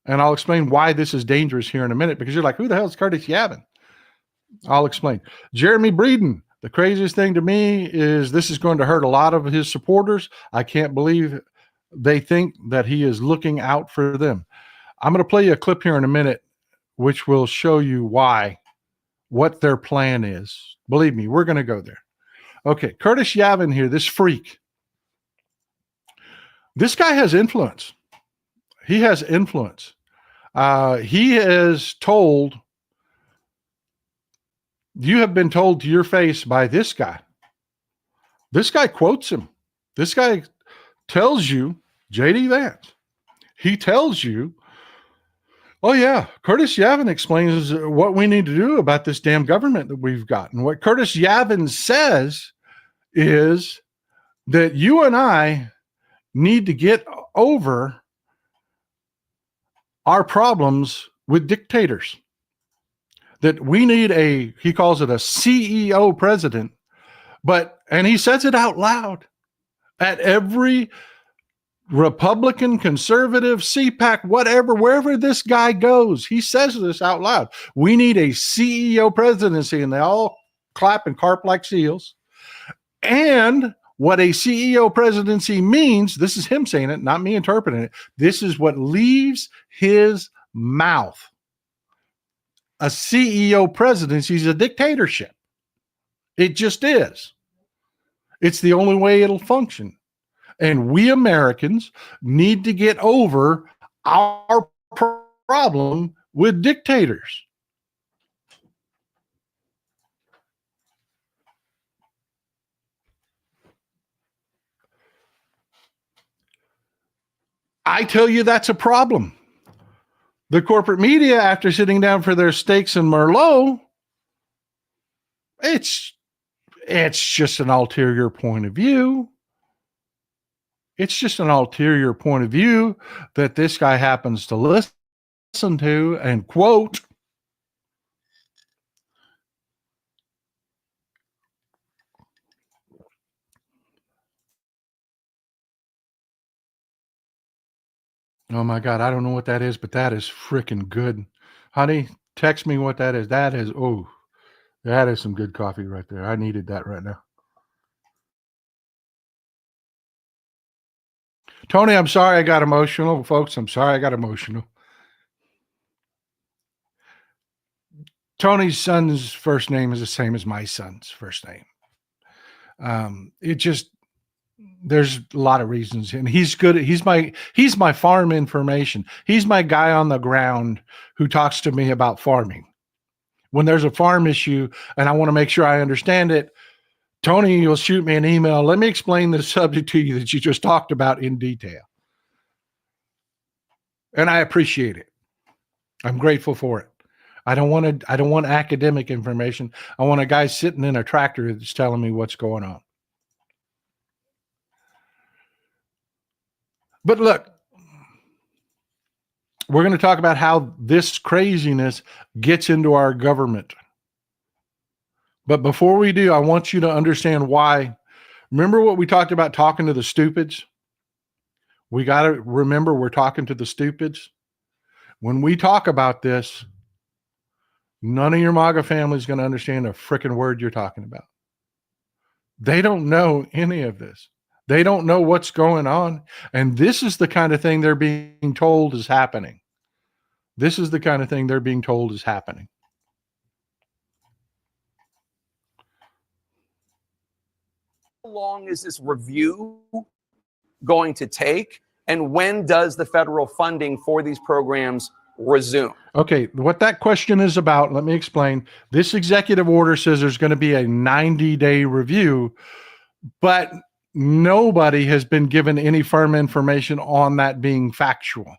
And I'll explain why this is dangerous here in a minute, because you're like, who the hell is Curtis Yavin? I'll explain. Jeremy Breeden, The craziest thing to me is this is going to hurt a lot of his supporters. I can't believe they think that he is looking out for them. I'm going to play you a clip here in a minute, which will show you why, what their plan is. Believe me, we're going to go there. Okay, Curtis Yavin here, this freak. This guy has influence. He has influence. He is told, you have been told to your face by this guy. This guy quotes him. This guy tells you, J.D. Vance, he tells you, oh yeah, Curtis Yavin explains what we need to do about this damn government that we've got. And what Curtis Yavin says is that you and I need to get over our problems with dictators. That we need he calls it a CEO president, and he says it out loud at every Republican, conservative, CPAC, whatever, wherever this guy goes, he says this out loud. We need a CEO presidency, and they all clap and carp like seals. And what a CEO presidency means, this is him saying it, not me interpreting it. This is what leaves his mouth. A CEO presidency is a dictatorship. It just is. It's the only way it'll function. And we Americans need to get over our problem with dictators. I tell you, that's a problem. The corporate media, after sitting down for their steaks and Merlot, it's just an ulterior point of view. It's just an ulterior point of view that this guy happens to listen to and quote. Oh my God, I don't know what that is, but that is freaking good. Honey, text me what that is. That is some good coffee right there. I needed that right now. Tony, I'm sorry I got emotional, folks. I'm sorry I got emotional. Tony's son's first name is the same as my son's first name. There's a lot of reasons, and he's good. He's my farm information. He's my guy on the ground who talks to me about farming. When there's a farm issue and I want to make sure I understand it, Tony will shoot me an email. Let me explain the subject to you that you just talked about in detail. And I appreciate it. I'm grateful for it. I don't want academic information. I want a guy sitting in a tractor that's telling me what's going on. But look, we're going to talk about how this craziness gets into our government. But before we do, I want you to understand why. Remember what we talked about, talking to the stupids? We got to remember we're talking to the stupids. When we talk about this, none of your MAGA family is going to understand a freaking word you're talking about. They don't know any of this. They don't know what's going on. And this is the kind of thing they're being told is happening. This is the kind of thing they're being told is happening. How long is this review going to take? And when does the federal funding for these programs resume? Okay, what that question is about, let me explain. This executive order says there's going to be a 90-day review, but nobody has been given any firm information on that being factual.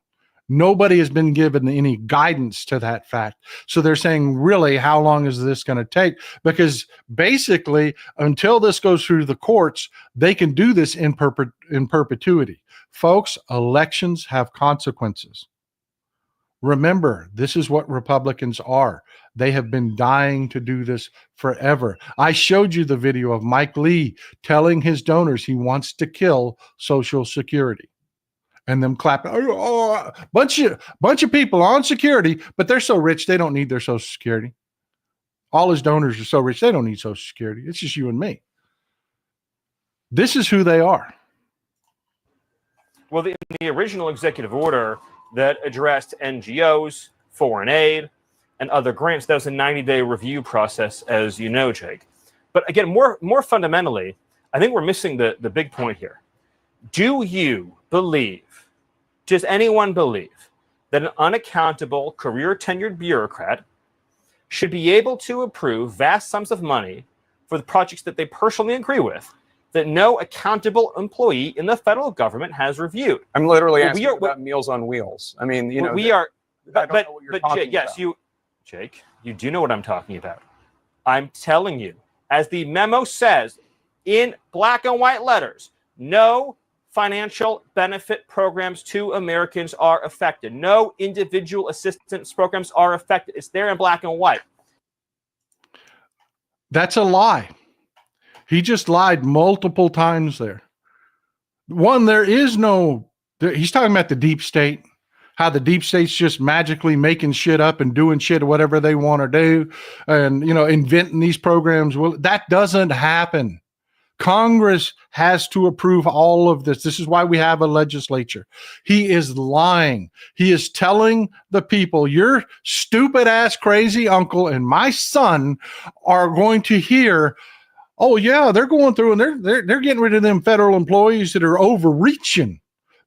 Nobody has been given any guidance to that fact. So they're saying, really, how long is this going to take? Because basically, until this goes through the courts, they can do this in perpetuity. Folks, elections have consequences. Remember, this is what Republicans are. They have been dying to do this forever. I showed you the video of Mike Lee telling his donors he wants to kill Social Security. And them clapping, bunch of people on security, but they're so rich they don't need their Social Security. All his donors are so rich, they don't need Social Security. It's just you and me. This is who they are. Well, the original executive order that addressed NGOs, foreign aid, and other grants, that was a 90-day review process, as you know, Jake. But again, more fundamentally, I think we're missing the big point here. Do you believe, does anyone believe, that an unaccountable, career-tenured bureaucrat should be able to approve vast sums of money for the projects that they personally agree with, that no accountable employee in the federal government has reviewed? I'm literally asking about Meals on Wheels. I mean, we are, I don't know what you're talking Jake, yes, about. Jake, you do know what I'm talking about. I'm telling you, as the memo says in black and white letters, no financial benefit programs to Americans are affected. No individual assistance programs are affected. It's there in black and white. That's a lie. He just lied multiple times there. One, there is no, he's talking about the deep state, how the deep state's just magically making shit up and doing shit, whatever they want to do, and, inventing these programs. Well, that doesn't happen. Congress has to approve all of this. This is why we have a legislature. He is lying. He is telling the people, your stupid ass crazy uncle and my son are going to hear, oh yeah, they're going through and they're getting rid of them federal employees that are overreaching,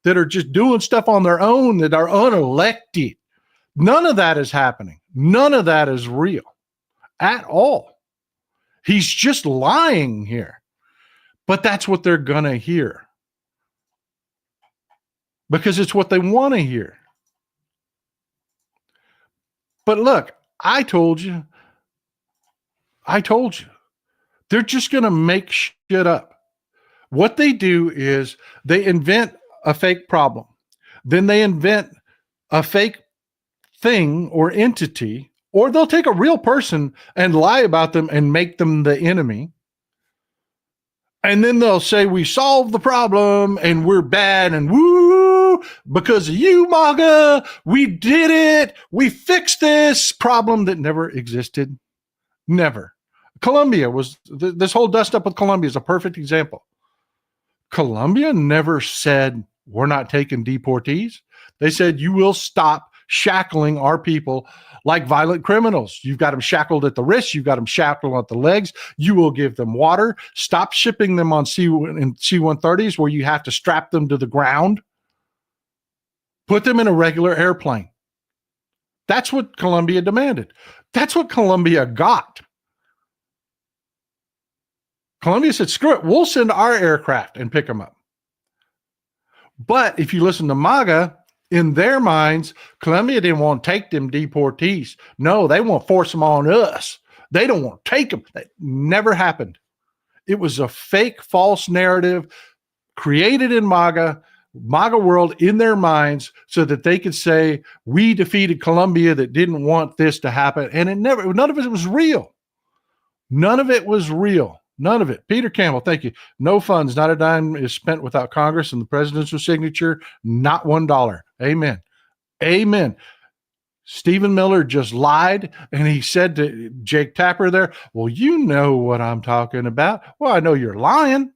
that are just doing stuff on their own, that are unelected. None of that is happening. None of that is real at all. He's just lying here. But that's what they're going to hear, because it's what they want to hear. But look, I told you. They're just going to make shit up. What they do is they invent a fake problem. Then they invent a fake thing or entity, or they'll take a real person and lie about them and make them the enemy. And then they'll say, we solved the problem and we're bad and woo, because of you, MAGA, we did it. We fixed this problem that never existed. Never. Colombia was, this whole dust up with Colombia is a perfect example. Colombia never said, we're not taking deportees. They said, you will stop shackling our people like violent criminals. You've got them shackled at the wrists. You've got them shackled at the legs. You will give them water. Stop shipping them on C-130s where you have to strap them to the ground. Put them in a regular airplane. That's what Colombia demanded. That's what Colombia got. Colombia said, screw it. We'll send our aircraft and pick them up. But if you listen to MAGA, in their minds, Colombia didn't want to take them deportees. No, they want to force them on us. They don't want to take them. That never happened. It was a fake, false narrative created in MAGA world in their minds so that they could say, we defeated Colombia that didn't want this to happen. And none of it was real. None of it was real. None of it. Peter Campbell, thank you. No funds, not a dime is spent without Congress and the presidential signature. Not $1. Amen. Amen. Stephen Miller just lied, and he said to Jake Tapper there, well, you know what I'm talking about. Well, I know you're lying.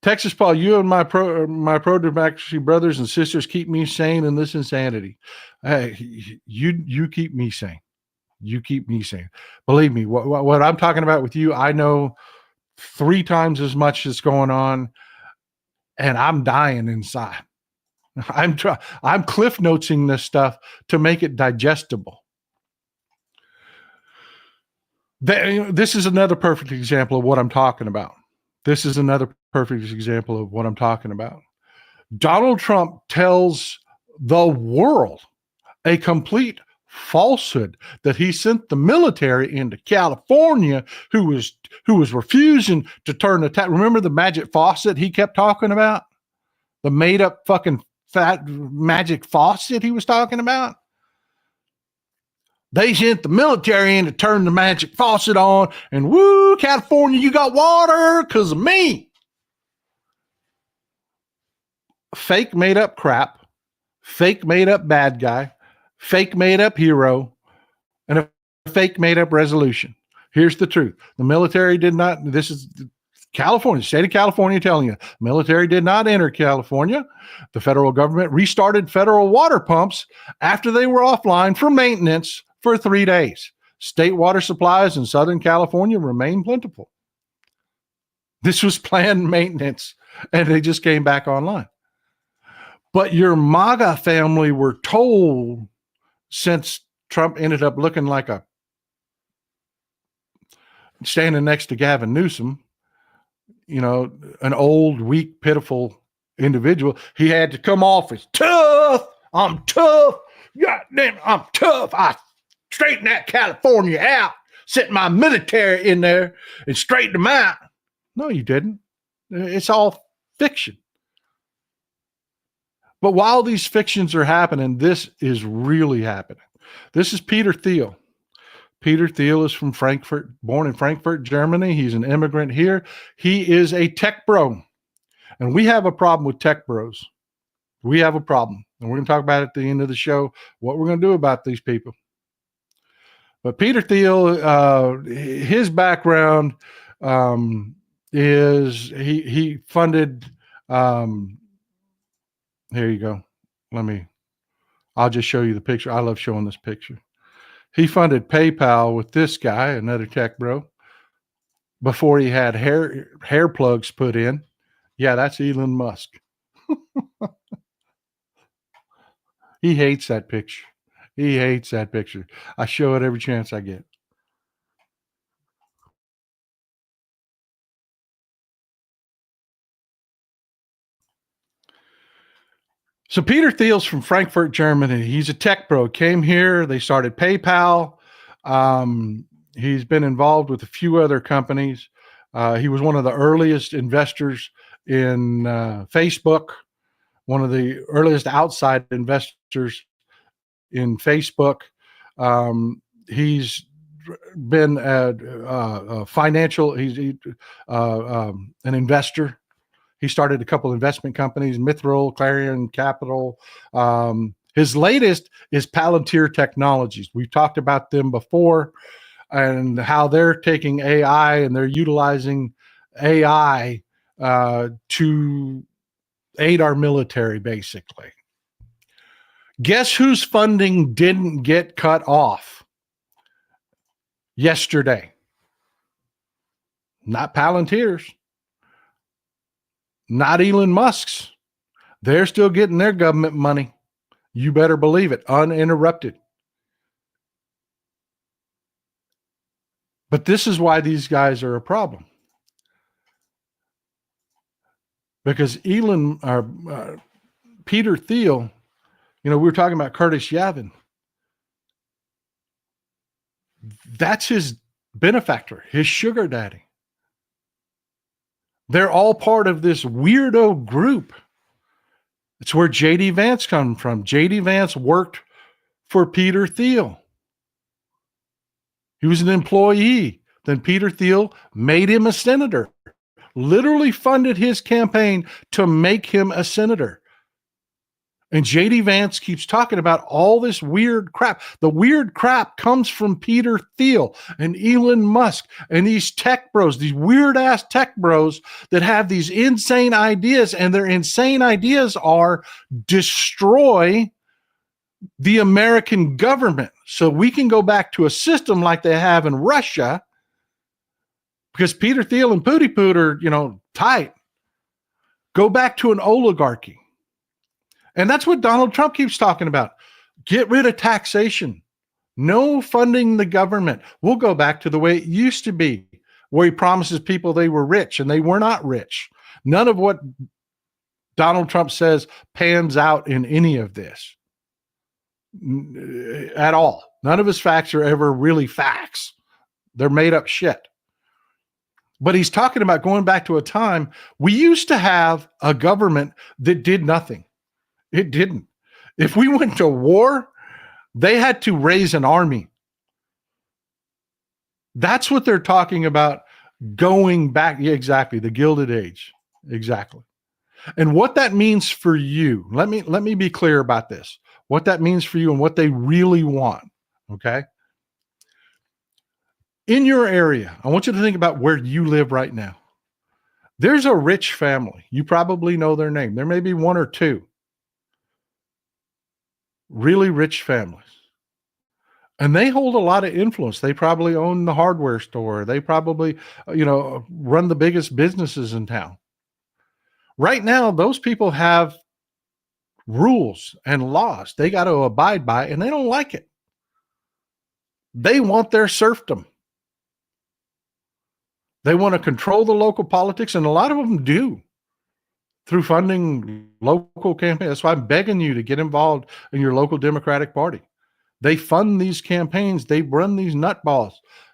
Texas Paul, you and my pro-democracy brothers and sisters keep me sane in this insanity. Hey, you keep me sane. You keep me sane. Believe me, what I'm talking about with you, I know 3 times as much is going on, and I'm dying inside. I'm cliff notesing this stuff to make it digestible. This is another perfect example of what I'm talking about. Donald Trump tells the world a complete falsehood that he sent the military into California who was refusing to turn the tap. Remember the magic faucet he kept talking about? The made up fucking fat magic faucet he was talking about? They sent the military in to turn the magic faucet on, and woo, California, you got water because of me. Fake made up crap, fake made up bad guy, fake made up hero, and a fake made up resolution. Here's the truth. The military did not, this is California, state of California telling you, military did not enter California. The federal government restarted federal water pumps after they were offline for maintenance for 3 days. State water supplies in Southern California remain plentiful. This was planned maintenance, and they just came back online. But your MAGA family were told, since Trump ended up looking like standing next to Gavin Newsom, an old, weak, pitiful individual, he had to come off as tough. I'm tough. God damn, I'm tough. I straighten that California out, set my military in there and straighten them out. No, you didn't. It's all fiction. But while these fictions are happening, this is really happening. This is Peter Thiel. Peter Thiel is from Frankfurt, born in Frankfurt, Germany. He's an immigrant here. He is a tech bro. And we have a problem with tech bros. We have a problem. And we're going to talk about it at the end of the show, what we're going to do about these people. But Peter Thiel, his background is he funded, here you go. I'll just show you the picture. I love showing this picture. He funded PayPal with this guy, another tech bro, before he had hair plugs put in. Yeah, that's Elon Musk. He hates that picture. He hates that picture. I show it every chance I get. So Peter Thiel's from Frankfurt, Germany. He's a tech bro. Came here. They started PayPal. He's been involved with a few other companies. He was one of the earliest investors in Facebook, one of the earliest outside investors in Facebook. He's been a financial, an investor. He started a couple investment companies, Mithril, Clarion Capital. His latest is Palantir Technologies. We've talked about them before and how they're taking AI and they're utilizing AI to aid our military, basically. Guess whose funding didn't get cut off yesterday? Not Palantir's. Not Elon Musk's. They're still getting their government money. You better believe it, uninterrupted. But this is why these guys are a problem. Because Peter Thiel, we were talking about Curtis Yavin. That's his benefactor, his sugar daddy. They're all part of this weirdo group. It's where J.D. Vance comes from. J.D. Vance worked for Peter Thiel. He was an employee. Then Peter Thiel made him a senator. Literally funded his campaign to make him a senator. And J.D. Vance keeps talking about all this weird crap. The weird crap comes from Peter Thiel and Elon Musk and these tech bros, these weird-ass tech bros that have these insane ideas, and their insane ideas are destroy the American government so we can go back to a system like they have in Russia, because Peter Thiel and Pooty Poot are, tight. Go back to an oligarchy. And that's what Donald Trump keeps talking about. Get rid of taxation. No funding the government. We'll go back to the way it used to be, where he promises people they were rich, and they were not rich. None of what Donald Trump says pans out in any of this at all. None of his facts are ever really facts. They're made up shit. But he's talking about going back to a time we used to have a government that did nothing. It didn't. If we went to war, they had to raise an army. That's what they're talking about, going back. Yeah, exactly. The Gilded Age. Exactly. And what that means for you, let me be clear about this. What that means for you and what they really want. Okay. In your area, I want you to think about where you live right now. There's a rich family. You probably know their name. There may be one or two really rich families. And they hold a lot of influence. They probably own the hardware store. They probably, run the biggest businesses in town. Right now, those people have rules and laws they got to abide by, and they don't like it. They want their serfdom. They want to control the local politics, and a lot of them do through funding local campaigns. That's why I'm begging you to get involved in your local Democratic Party. They fund these campaigns. They run these nutballs.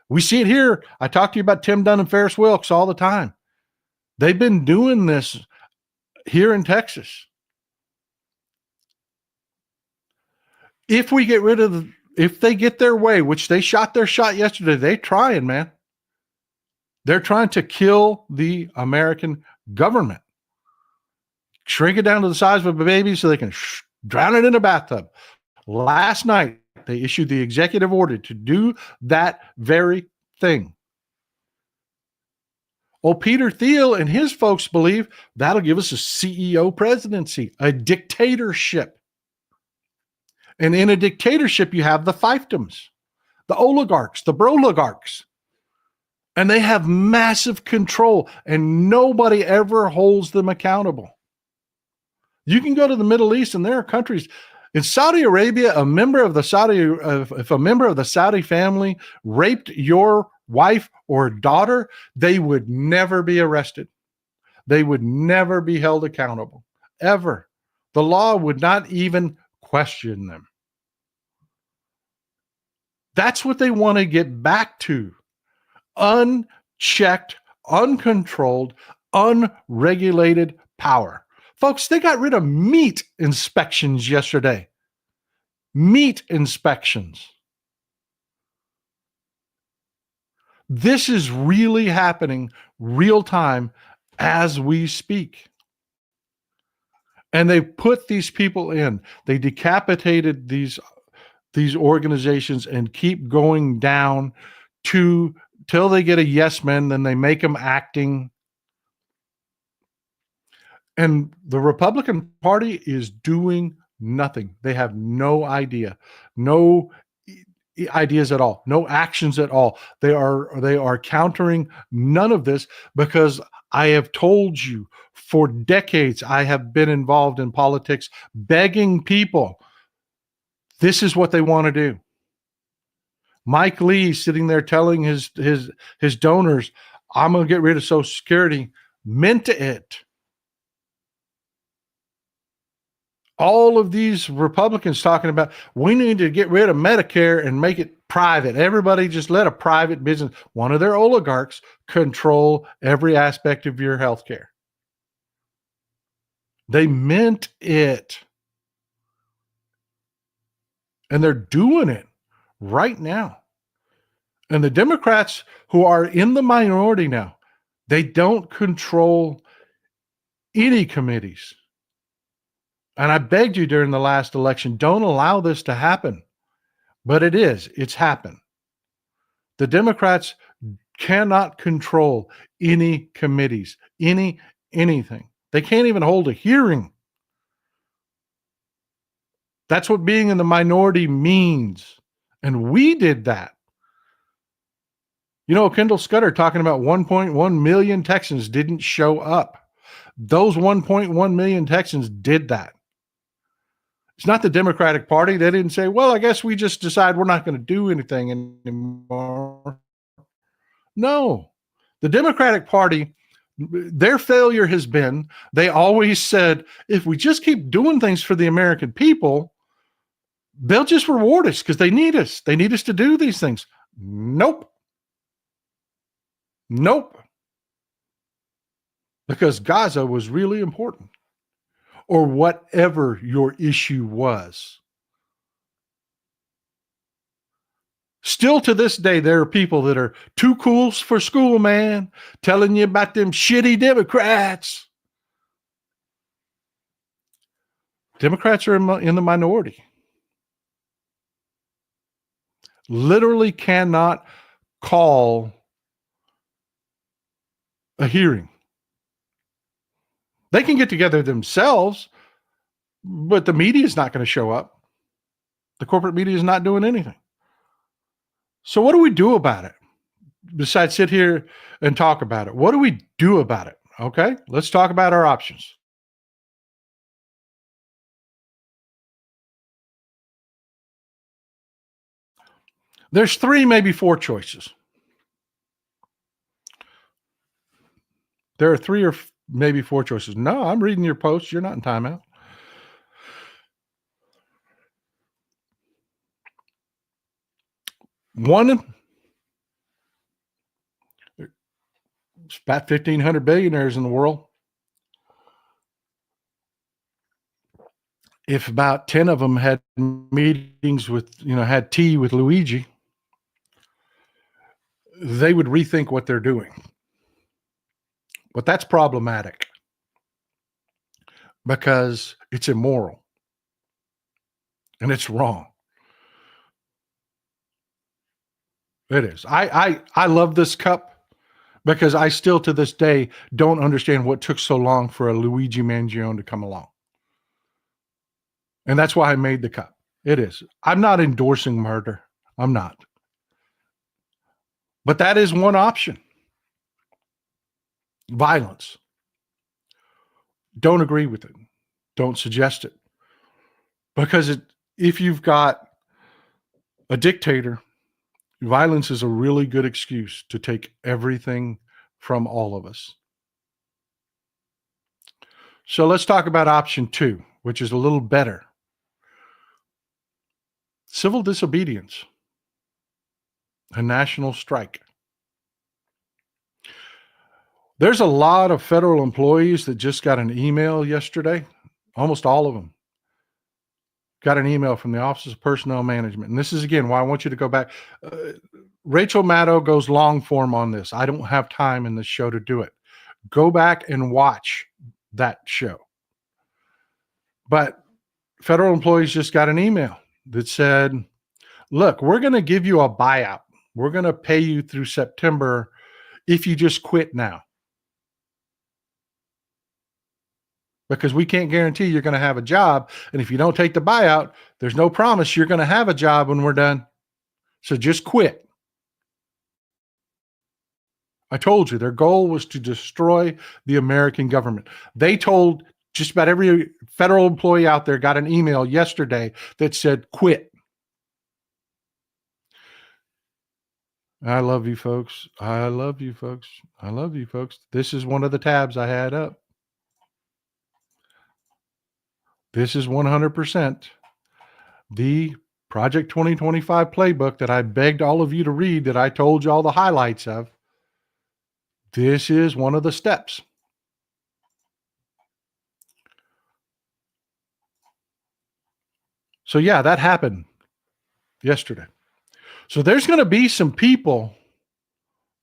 We see it here. I talk to you about Tim Dunn and Ferris Wilkes all the time. They've been doing this here in Texas. If we get rid of, if they get their way, which they shot their shot yesterday, they trying, man. They're trying to kill the American government. Shrink it down to the size of a baby so they can drown it in a bathtub. Last night, they issued the executive order to do that very thing. Well, Peter Thiel and his folks believe that'll give us a CEO presidency, a dictatorship. And in a dictatorship, you have the fiefdoms, the oligarchs, the broligarchs. And they have massive control, and nobody ever holds them accountable. You can go to the Middle East, and there are countries. In Saudi Arabia, if a member of the Saudi family raped your wife or daughter, they would never be arrested. They would never be held accountable, ever. The law would not even question them. That's what they want to get back to. Unchecked, uncontrolled, unregulated power. Folks, they got rid of meat inspections yesterday. Meat inspections. This is really happening real time as we speak. And they put these people in. They decapitated these organizations and keep going down till they get a yes man, then they make them acting. And the Republican Party is doing nothing. They have no idea, no ideas at all, no actions at all. They are countering none of this because I have told you for decades I have been involved in politics, begging people. This is what they want to do. Mike Lee sitting there telling his donors, "I'm going to get rid of Social Security," meant it. All of these Republicans talking about, we need to get rid of Medicare and make it private. Everybody just let a private business, one of their oligarchs, control every aspect of your health care. They meant it. And they're doing it right now. And the Democrats who are in the minority now, they don't control any committees. And I begged you during the last election, don't allow this to happen. But it's happened. The Democrats cannot control any committees, anything. They can't even hold a hearing. That's what being in the minority means. And we did that. Kendall Scudder talking about 1.1 million Texans didn't show up. Those 1.1 million Texans did that. It's not the Democratic Party. They didn't say, well, I guess we just decide we're not going to do anything anymore. No. The Democratic Party, their failure has been, they always said, if we just keep doing things for the American people, they'll just reward us because they need us. They need us to do these things. Nope. Because Gaza was really important. Or whatever your issue was. Still to this day, there are people that are too cool for school, man, telling you about them shitty Democrats. Democrats are in the minority. Literally cannot call a hearing. They can get together themselves, but the media is not going to show up. The corporate media is not doing anything. So what do we do about it? Besides sit here and talk about it, what do we do about it? Okay, let's talk about our options. There's 3, maybe 4 choices. There are 3 or maybe 4 choices. No, I'm reading your post. You're not in timeout. One, it's about 1,500 billionaires in the world. If about 10 of them had meetings with, had tea with Luigi, they would rethink what they're doing. But that's problematic because it's immoral and it's wrong. It is. I love this cup because I still to this day don't understand what took so long for a Luigi Mangione to come along. And that's why I made the cup. It is. I'm not endorsing murder. I'm not. But that is one option. Violence. Don't agree with it. Don't suggest it. Because if you've got a dictator, violence is a really good excuse to take everything from all of us. So let's talk about option 2, which is a little better. Civil disobedience. A national strike. There's a lot of federal employees that just got an email yesterday. Almost all of them got an email from the Office of Personnel Management. And this is, again, why I want you to go back. Rachel Maddow goes long form on this. I don't have time in this show to do it. Go back and watch that show. But federal employees just got an email that said, look, we're going to give you a buyout. We're going to pay you through September if you just quit now. Because we can't guarantee you're going to have a job. And if you don't take the buyout, there's no promise you're going to have a job when we're done. So just quit. I told you their goal was to destroy the American government. They told just about every federal employee out there got an email yesterday that said, quit. I love you, folks. I love you, folks. I love you, folks. This is one of the tabs I had up. This is 100% the Project 2025 playbook that I begged all of you to read, that I told you all the highlights of. This is one of the steps. So yeah, that happened yesterday. So there's going to be some people,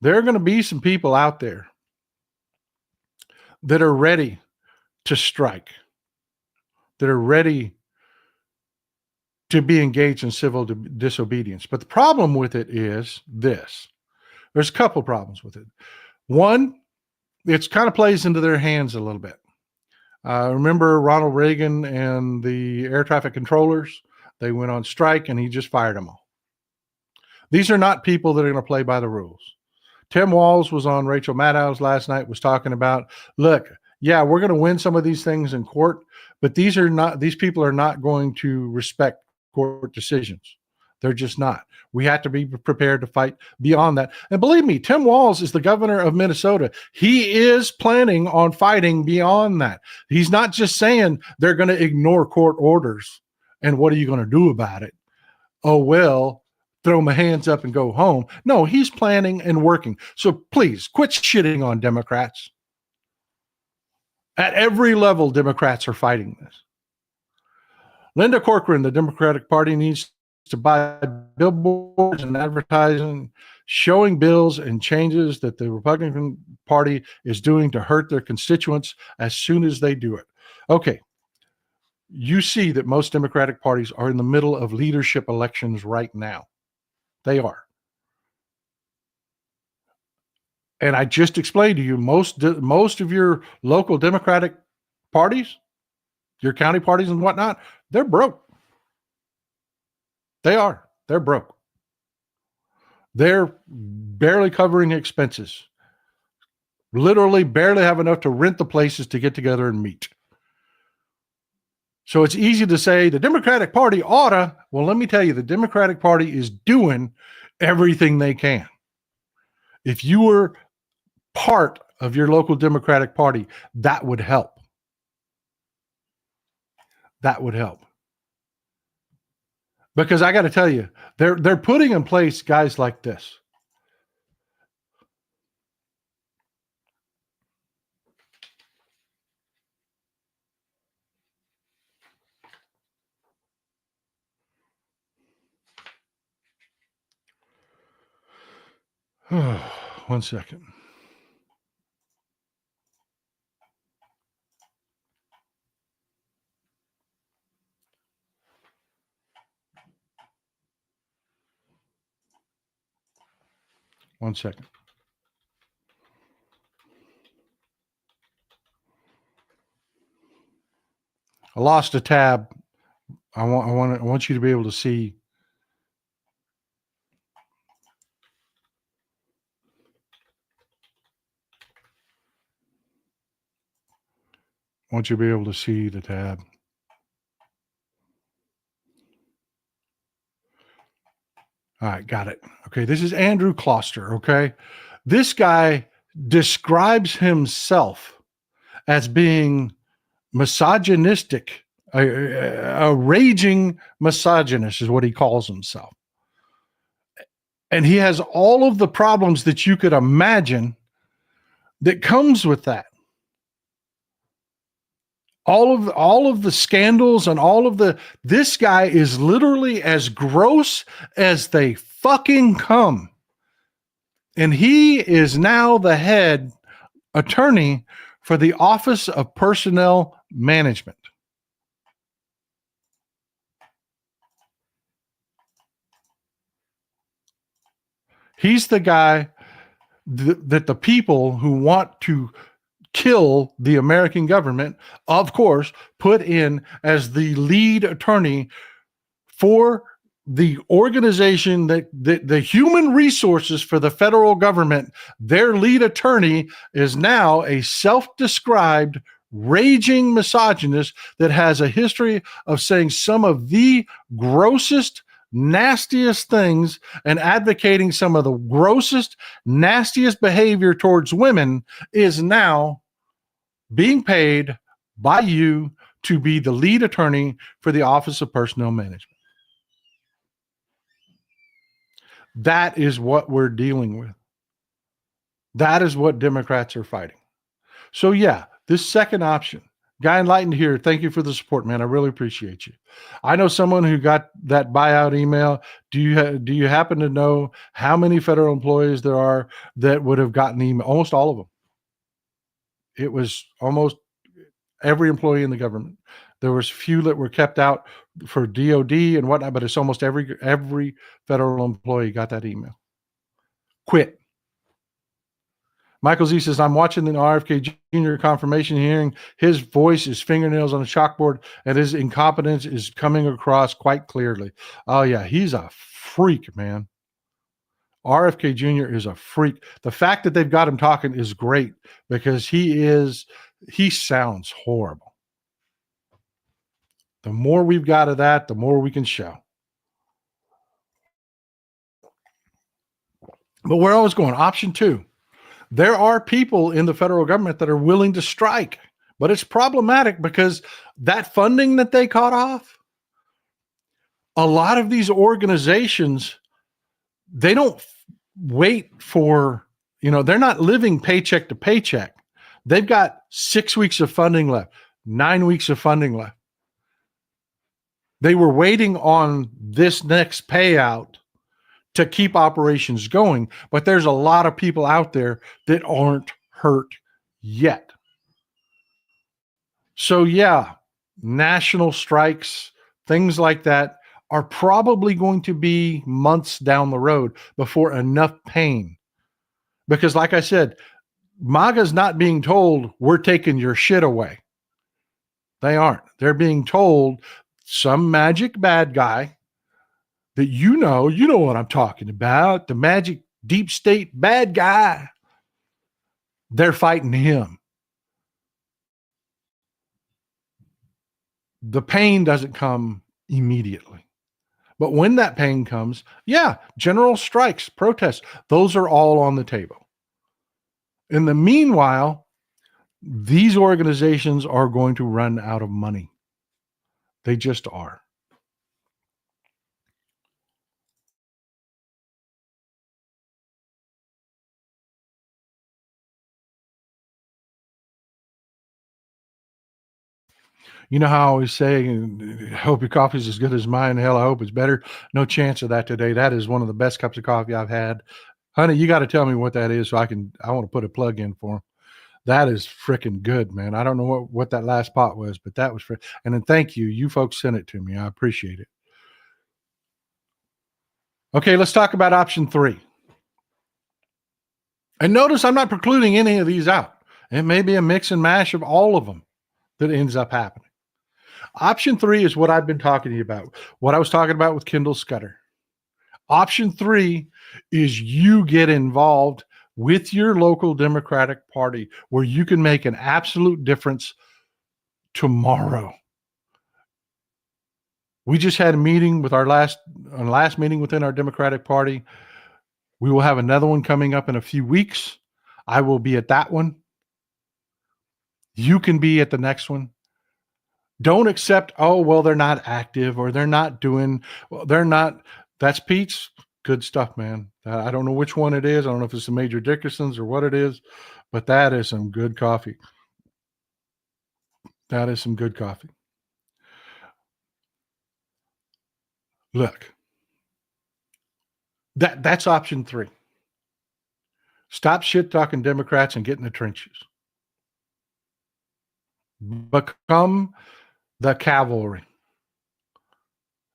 out there that are ready to strike, that are ready to be engaged in civil disobedience. But the problem with it is this. There's a couple problems with it. One, it kind of plays into their hands a little bit. Remember Ronald Reagan and the air traffic controllers? They went on strike and he just fired them all. These are not people that are going to play by the rules. Tim Walz was on Rachel Maddow's last night, was talking about, look, yeah, we're going to win some of these things in court, but these people are not going to respect court decisions. They're just not. We have to be prepared to fight beyond that. And believe me, Tim Walz is the governor of Minnesota. He is planning on fighting beyond that. He's not just saying they're going to ignore court orders and what are you going to do about it? Oh, well, throw my hands up and go home. No, he's planning and working. So please quit shitting on Democrats. At every level, Democrats are fighting this. Linda Corcoran, the Democratic Party, needs to buy billboards and advertising showing bills and changes that the Republican Party is doing to hurt their constituents as soon as they do it. Okay. You see that most Democratic parties are in the middle of leadership elections right now. They are. And I just explained to you, most of your local Democratic parties, your county parties and whatnot, they're broke. They are. They're broke. They're barely covering expenses. Literally barely have enough to rent the places to get together and meet. So it's easy to say the Democratic Party oughta. Well, let me tell you, the Democratic Party is doing everything they can. If you were part of your local Democratic Party, that would help. That would help. Because I got to tell you, they're putting in place guys like this. One second. One second. I lost a tab. I want you to be able to see. I want you to be able to see the tab. All right, got it. Okay, this is Andrew Kloster, okay? This guy describes himself as being misogynistic, a raging misogynist is what he calls himself. And he has all of the problems that you could imagine that comes with that. All of the scandals and this guy is literally as gross as they fucking come. And he is now the head attorney for the Office of Personnel Management. He's the guy that the people who want to kill the American government, of course, put in as the lead attorney for the organization that the human resources for the federal government. Their lead attorney is now a self-described raging misogynist that has a history of saying some of the grossest, nastiest things and advocating some of the grossest, nastiest behavior towards women, is now being paid by you to be the lead attorney for the Office of Personnel Management. That is what we're dealing with. That is what Democrats are fighting. So yeah, this second option, Guy Enlightened here, thank you for the support, man. I really appreciate you. I know someone who got that buyout email. Do you happen to know how many federal employees there are that would have gotten email? Almost all of them. It was almost every employee in the government. There was few that were kept out for DOD and whatnot, but it's almost every federal employee got that email. Quit. Michael Z says, I'm watching the RFK Jr. confirmation hearing. His voice is fingernails on a chalkboard, and his incompetence is coming across quite clearly. Oh, yeah, he's a freak, man. RFK Jr. is a freak. The fact that they've got him talking is great because he sounds horrible. The more we've got of that, the more we can show. But where I was going, option two, there are people in the federal government that are willing to strike, but it's problematic because that funding that they cut off, a lot of these organizations, they don't wait for, they're not living paycheck to paycheck. They've got 6 weeks of funding left, 9 weeks of funding left. They were waiting on this next payout to keep operations going, but there's a lot of people out there that aren't hurt yet. So yeah, national strikes, things like that are probably going to be months down the road before enough pain Because like I said, MAGA's not being told we're taking your shit away. They aren't. They're being told some magic bad guy that you know what I'm talking about, the magic deep state bad guy. They're fighting him. The pain doesn't come immediately. But when that pain comes, yeah, general strikes, protests, those are all on the table. In the meanwhile, these organizations are going to run out of money. They just are. You know how I always say, I hope your coffee is as good as mine. Hell, I hope it's better. No chance of that today. That is one of the best cups of coffee I've had. Honey, you got to tell me what that is so I want to put a plug in for them. That is freaking good, man. I don't know what that last pot was, but that was and then thank you. You folks sent it to me. I appreciate it. Okay, let's talk about option 3. And notice I'm not precluding any of these out. It may be a mix and mash of all of them that ends up happening. Option 3 is what I've been talking to you about, what I was talking about with Kendall Scudder. Option 3 is you get involved with your local Democratic Party where you can make an absolute difference tomorrow. We just had a meeting with our last meeting within our Democratic Party. We will have another one coming up in a few weeks. I will be at that one. You can be at the next one. Don't accept, oh, well, they're not active or they're not doing, well, they're not. That's Pete's good stuff, man. I don't know which one it is. I don't know if it's the Major Dickerson's or what it is, but that is some good coffee. That is some good coffee. Look, that's option 3. Stop shit talking Democrats and get in the trenches. Become the cavalry.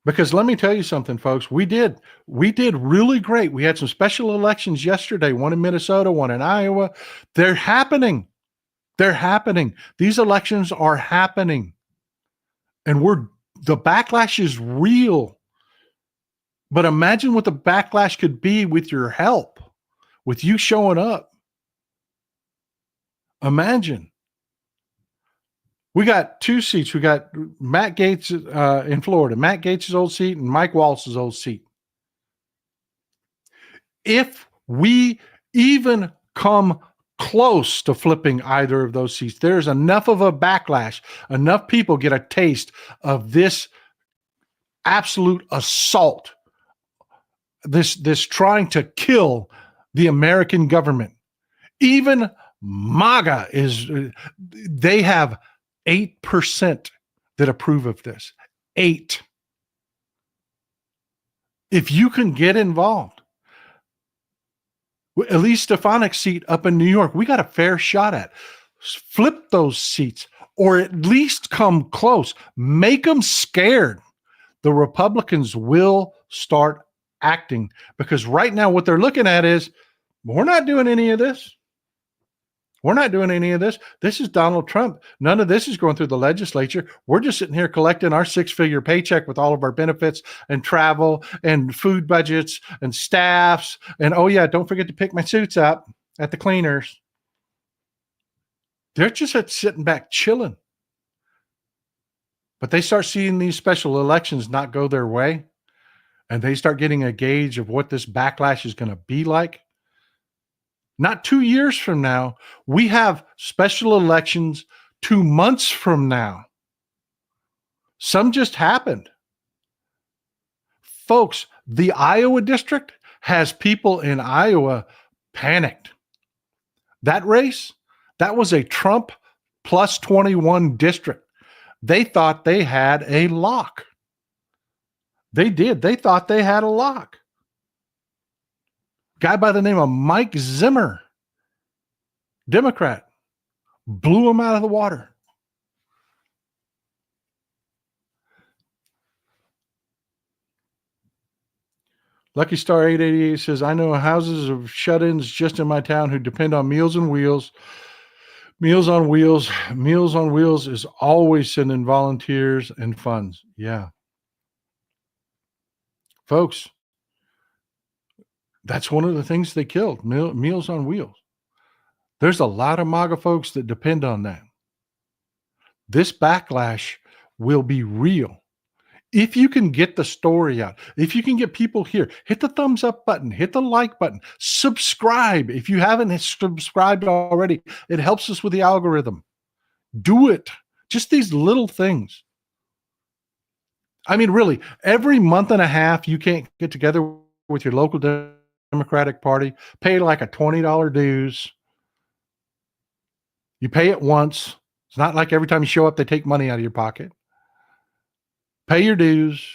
Because let me tell you something, folks. We did really great. We had some special elections yesterday, one in Minnesota, one in Iowa. They're happening. They're happening. These elections are happening. And the backlash is real. But imagine what the backlash could be with your help, with you showing up. Imagine. We got 2 seats. We got Matt Gaetz in Florida, Matt Gaetz' old seat and Mike Waltz's old seat. If we even come close to flipping either of those seats, there's enough of a backlash, enough people get a taste of this absolute assault, this trying to kill the American government. Even MAGA they have 8% that approve of this. 8. If you can get involved, Elise Stefanik's seat up in New York, we got a fair shot at. Flip those seats or at least come close. Make them scared. The Republicans will start acting because right now what they're looking at is we're not doing any of this. We're not doing any of this. This is Donald Trump. None of this is going through the legislature. We're just sitting here collecting our 6-figure paycheck with all of our benefits and travel and food budgets and staffs. And oh yeah, don't forget to pick my suits up at the cleaners. They're just sitting back chilling. But they start seeing these special elections not go their way, and they start getting a gauge of what this backlash is going to be like. Not 2 years from now. We have special elections 2 months from now. Some just happened. Folks, the Iowa district has people in Iowa panicked. That race, that was a Trump plus 21 district. They thought they had a lock. They did. They thought they had a lock. Guy by the name of Mike Zimmer, Democrat, blew him out of the water. Lucky Star 888 says, I know houses of shut-ins just in my town who depend on Meals on Wheels. Meals on Wheels. Meals on Wheels is always sending volunteers and funds. Yeah. Folks, that's one of the things they killed, Meals on Wheels. There's a lot of MAGA folks that depend on that. This backlash will be real. If you can get the story out, if you can get people here, hit the thumbs up button, hit the like button, subscribe. If you haven't subscribed already, it helps us with the algorithm. Do it. Just these little things. I mean, really, every month and a half, you can't get together with your local Democratic Party, pay like a $20 dues. You pay it once. It's not like every time you show up, they take money out of your pocket. Pay your dues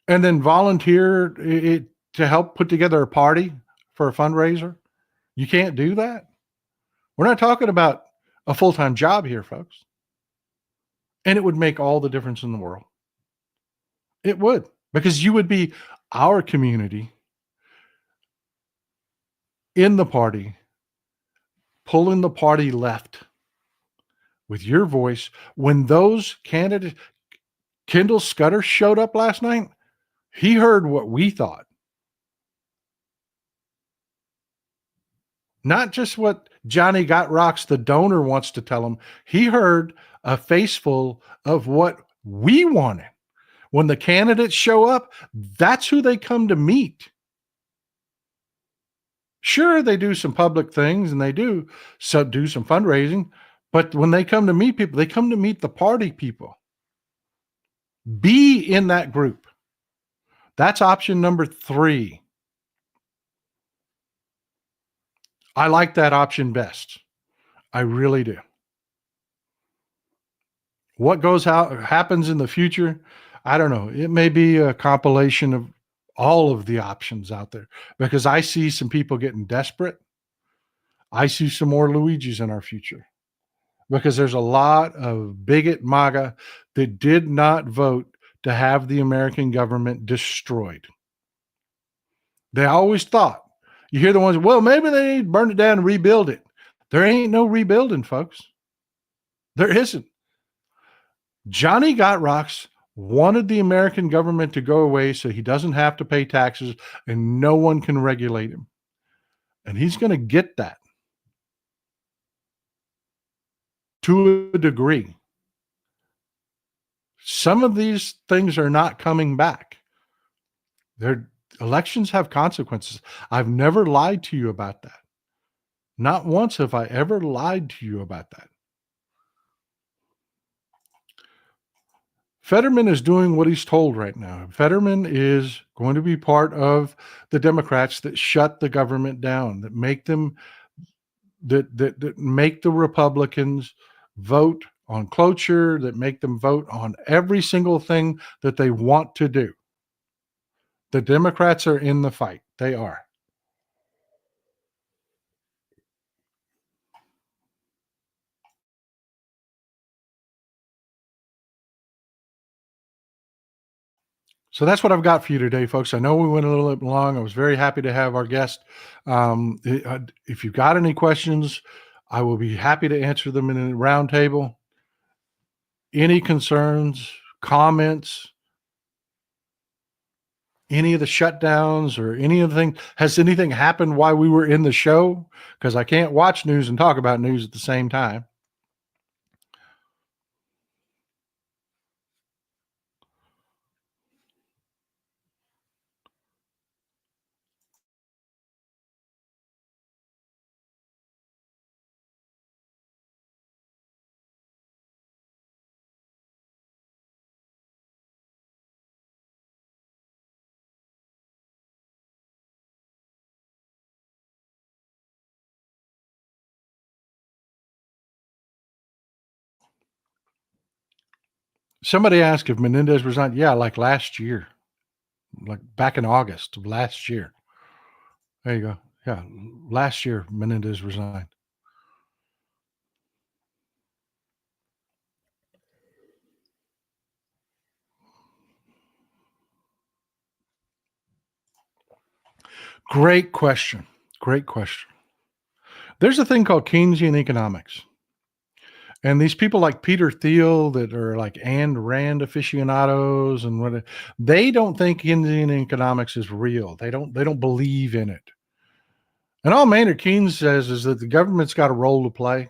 and then volunteer it to help put together a party for a fundraiser. You can't do that. We're not talking about a full-time job here, folks. And it would make all the difference in the world. It would, because you would be our community in the party, pulling the party left with your voice. When those candidates, Kendall Scudder showed up last night, he heard what we thought. Not just what Johnny Got Rocks, the donor, wants to tell him. He heard a faceful of what we wanted. When the candidates show up, that's who they come to meet. Sure, they do some public things and they do some fundraising, but when they come to meet people, they come to meet the party people. Be in that group. That's option number 3. I like that option best. I really do. What goes out happens in the future, I don't know. It may be a compilation of all of the options out there, because I see some people getting desperate. I see some more Luigis in our future, because there's a lot of bigot MAGA that did not vote to have the American government destroyed. They always thought, you hear the ones, well, maybe they need to burn it down and rebuild it. There ain't no rebuilding, folks. There isn't. Johnny Got Rocks wanted the American government to go away so he doesn't have to pay taxes and no one can regulate him. And he's going to get that to a degree. Some of these things are not coming back. Their elections have consequences. I've never lied to you about that. Not once have I ever lied to you about that. Fetterman is doing what he's told right now. Fetterman is going to be part of the Democrats that shut the government down, that make them, that make the Republicans vote on cloture, that make them vote on every single thing that they want to do. The Democrats are in the fight. They are. So that's what I've got for you today, folks. I know we went a little bit long. I was very happy to have our guest. If you've got any questions, I will be happy to answer them in a roundtable. Any concerns, comments, any of the shutdowns or any of the things? Has anything happened while we were in the show? Because I can't watch news and talk about news at the same time. Somebody asked if Menendez resigned. Yeah, like last year, like back in August of last year. There you go. Yeah, last year Menendez resigned. Great question. Great question. There's a thing called Keynesian economics. And these people like Peter Thiel that are like Ayn Rand aficionados and what they don't think Keynesian economics is real. They don't believe in it. And all Maynard Keynes says is that the government's got a role to play.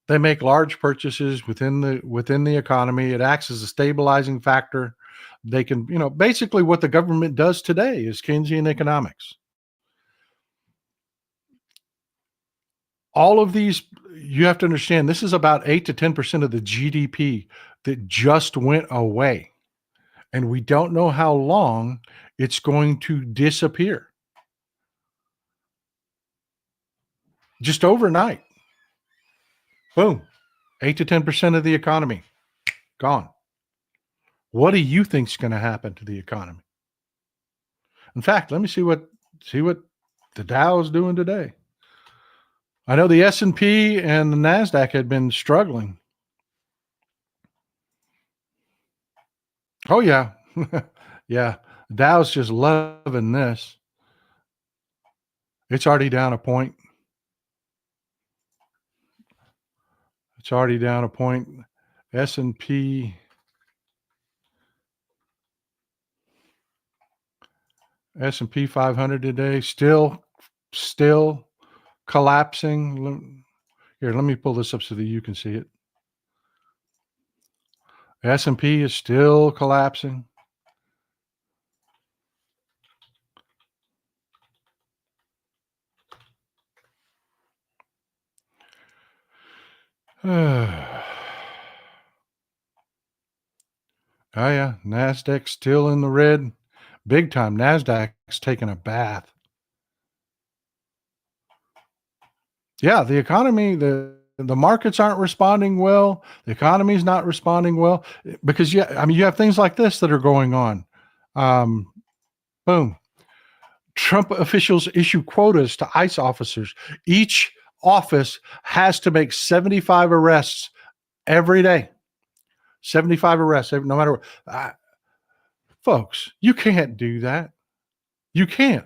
They make large purchases within the economy. It acts as a stabilizing factor. They can, basically what the government does today is Keynesian economics. All of these, you have to understand, this is about 8 to 10% of the GDP that just went away. And we don't know how long it's going to disappear. Just overnight. Boom. 8 to 10% of the economy gone. What do you think is going to happen to the economy? In fact, let me see what the Dow is doing today. I know the S&P and the NASDAQ had been struggling. Oh, yeah. Yeah. Dow's just loving this. It's already down a point. It's already down a point. S&P 500 today, still collapsing. Here, let me pull this up so that you can see it. S&P is still collapsing. Oh yeah, NASDAQ's still in the red. Big time. NASDAQ's taking a bath. Yeah, the economy, the markets aren't responding well. The economy's not responding well because you have things like this that are going on. Boom. Trump officials issue quotas to ICE officers. Each office has to make 75 arrests every day. 75 arrests, no matter what. Folks, you can't do that. You can't.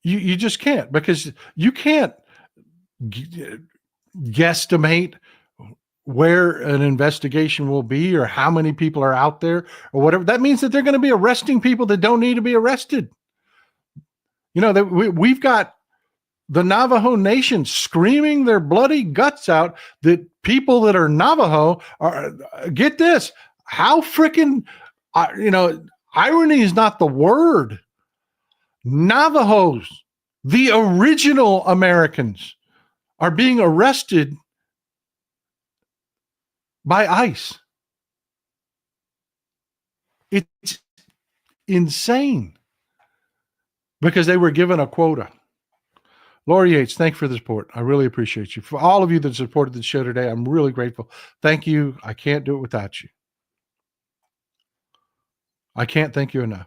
You just can't, because you can't guesstimate where an investigation will be or how many people are out there or whatever. That means that they're going to be arresting people that don't need to be arrested. We've got the Navajo Nation screaming their bloody guts out that people that are Navajo are, get this, how freaking, irony is not the word. Navajos, the original Americans, are being arrested by ICE. It's insane because they were given a quota. Laura Yates, thank you for the support. I really appreciate you. For all of you that supported the show today, I'm really grateful. Thank you. I can't do it without you. I can't thank you enough.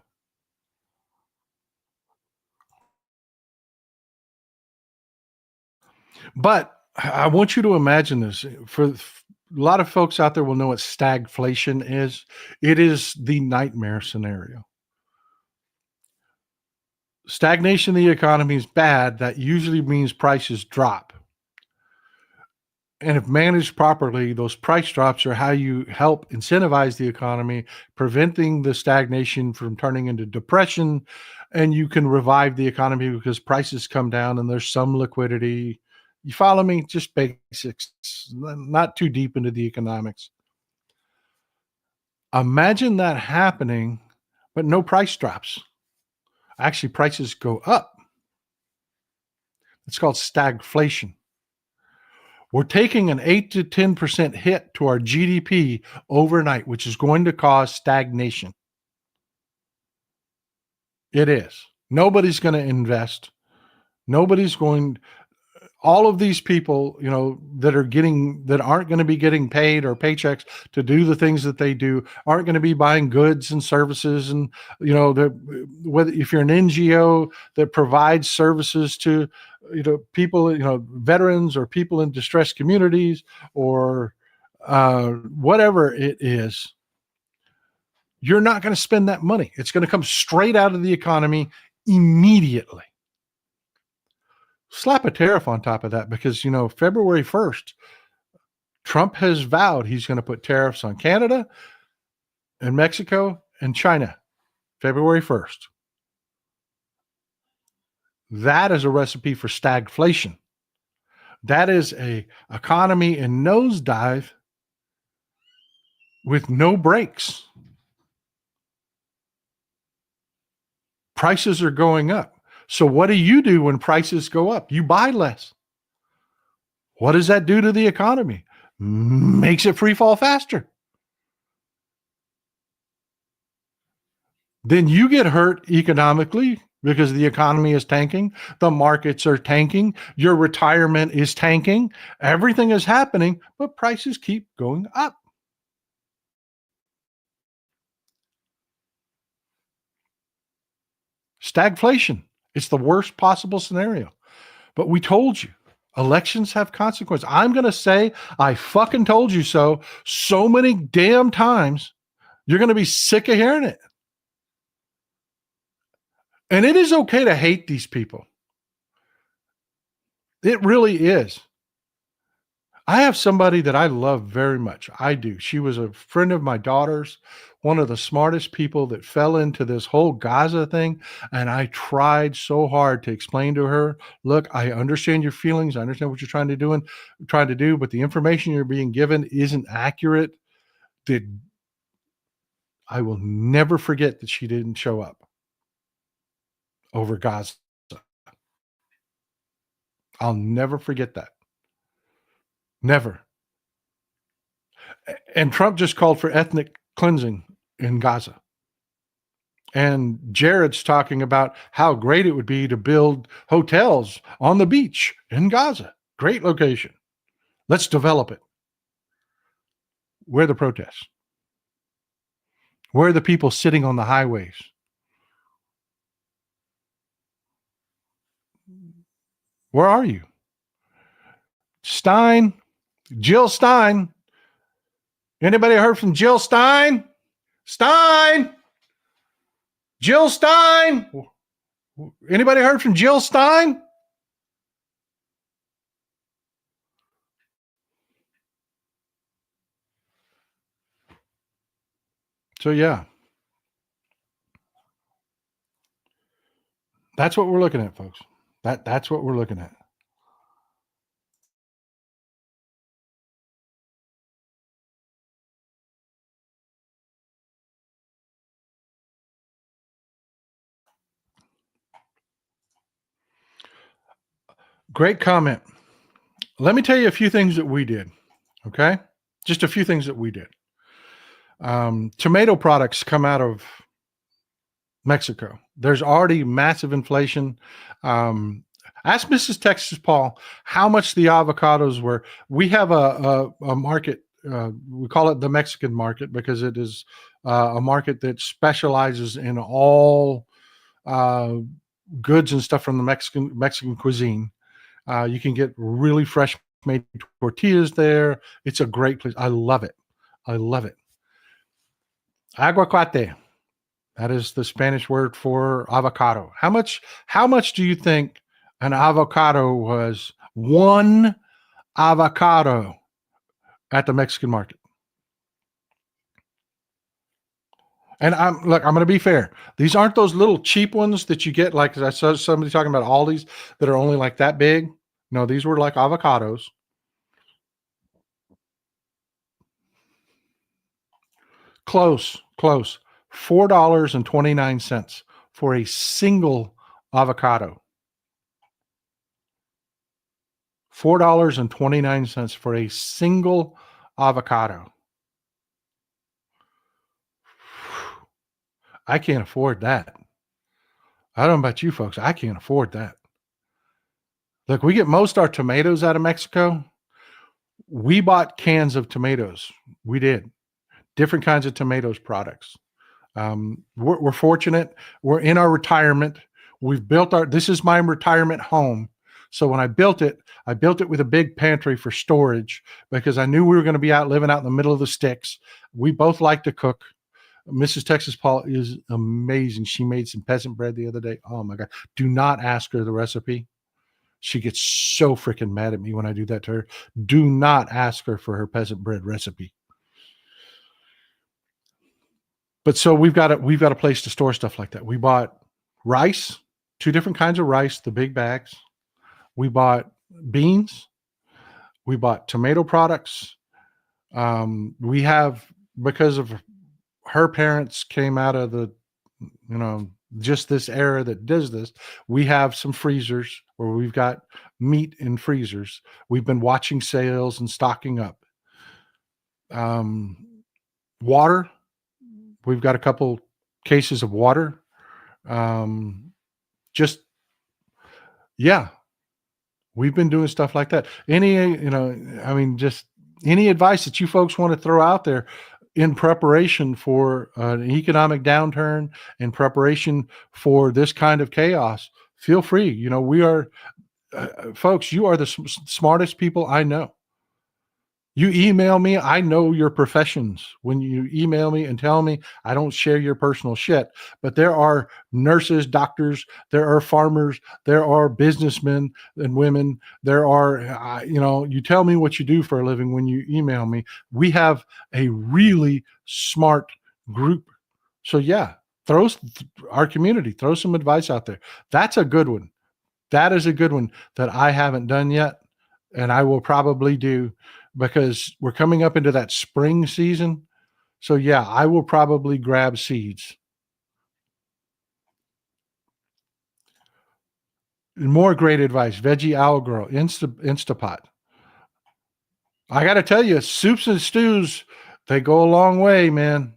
But I want you to imagine this. For a lot of folks out there will know what stagflation is. It is the nightmare scenario. Stagnation of the economy is bad. That usually means prices drop. And if managed properly, those price drops are how you help incentivize the economy, preventing the stagnation from turning into depression. And you can revive the economy because prices come down and there's some liquidity. You follow me? Just basics, not too deep into the economics. Imagine that happening, but no price drops. Actually, prices go up. It's called stagflation. We're taking an 8 to 10% hit to our GDP overnight, which is going to cause stagnation. It is. Nobody's going to invest. Nobody's going. All of these people, that aren't going to be getting paid or paychecks to do the things that they do, aren't going to be buying goods and services. And, whether if you're an NGO that provides services to, people, veterans or people in distressed communities or whatever it is, you're not going to spend that money. It's going to come straight out of the economy immediately. Slap a tariff on top of that because, February 1st, Trump has vowed he's going to put tariffs on Canada and Mexico and China, February 1st. That is a recipe for stagflation. That is a economy in nosedive with no brakes. Prices are going up. So what do you do when prices go up? You buy less. What does that do to the economy? Makes it free fall faster. Then you get hurt economically because the economy is tanking. The markets are tanking. Your retirement is tanking. Everything is happening, but prices keep going up. Stagflation. It's the worst possible scenario. But we told you, elections have consequences. I'm going to say, I fucking told you so many damn times, you're going to be sick of hearing it. And it is okay to hate these people. It really is. I have somebody that I love very much. I do. She was a friend of my daughter's, one of the smartest people that fell into this whole Gaza thing. And I tried so hard to explain to her, look, I understand your feelings. I understand what you're trying to do, but the information you're being given isn't accurate. I will never forget that she didn't show up over Gaza. I'll never forget that. Never. And Trump just called for ethnic cleansing in Gaza. And Jared's talking about how great it would be to build hotels on the beach in Gaza. Great location. Let's develop it. Where are the protests? Where are the people sitting on the highways? Where are you? Stein, Jill Stein. Anybody heard from Jill Stein? Stein! Jill Stein! Anybody heard from Jill Stein? So yeah. That's what we're looking at, folks. That's what we're looking at. Great comment. Let me tell you a few things that we did. Okay? Just a few things that we did. Tomato products come out of Mexico. There's already massive inflation. Ask Mrs. Texas Paul how much the avocados were. We have a market. We call it the Mexican market because it is a market that specializes in all goods and stuff from the Mexican cuisine. You can get really fresh made tortillas there. It's a great place. I love it. I love it. Aguacate. That is the Spanish word for avocado. How much do you think an avocado was? One avocado at the Mexican market. And I'm going to be fair. These aren't those little cheap ones that you get. Like I saw somebody talking about Aldi's that are only like that big. No, these were like avocados. Close. $4.29 for a single avocado. $4.29 for a single avocado. I can't afford that. I don't know about you folks. I can't afford that. Look, we get most our tomatoes out of Mexico. We bought cans of tomatoes. We did. Different kinds of tomatoes products. We're fortunate. We're in our retirement. We've built this is my retirement home. So when I built it with a big pantry for storage because I knew we were going to be living out in the middle of the sticks. We both like to cook. Mrs. Texas Paul is amazing. She made some peasant bread the other day. Oh my God. Do not ask her the recipe. She gets so freaking mad at me when I do that to her. Do not ask her for her peasant bread recipe. But so we've got a place to store stuff like that. We bought rice, 2 different kinds of rice, the big bags. We bought beans. We bought tomato products. We have, because of her parents came out of the, just this era that does this, we have some freezers where we've got meat in freezers. We've been watching sales and stocking up. Water, we've got a couple cases of water. Just, yeah, we've been doing stuff like that. Just any advice that you folks want to throw out there in preparation for an economic downturn, in preparation for this kind of chaos, feel free. We are, folks, you are the smartest people I know. You email me, I know your professions. When you email me and tell me, I don't share your personal shit, but there are nurses, doctors, there are farmers, there are businessmen and women. There are, you tell me what you do for a living when you email me. We have a really smart group. So yeah, our community, throw some advice out there. That's a good one. That is a good one that I haven't done yet. And I will probably do, because we're coming up into that spring season. So yeah, I will probably grab seeds. More great advice. Veggie Owl Girl, Instapot. I got to tell you, soups and stews, they go a long way, man.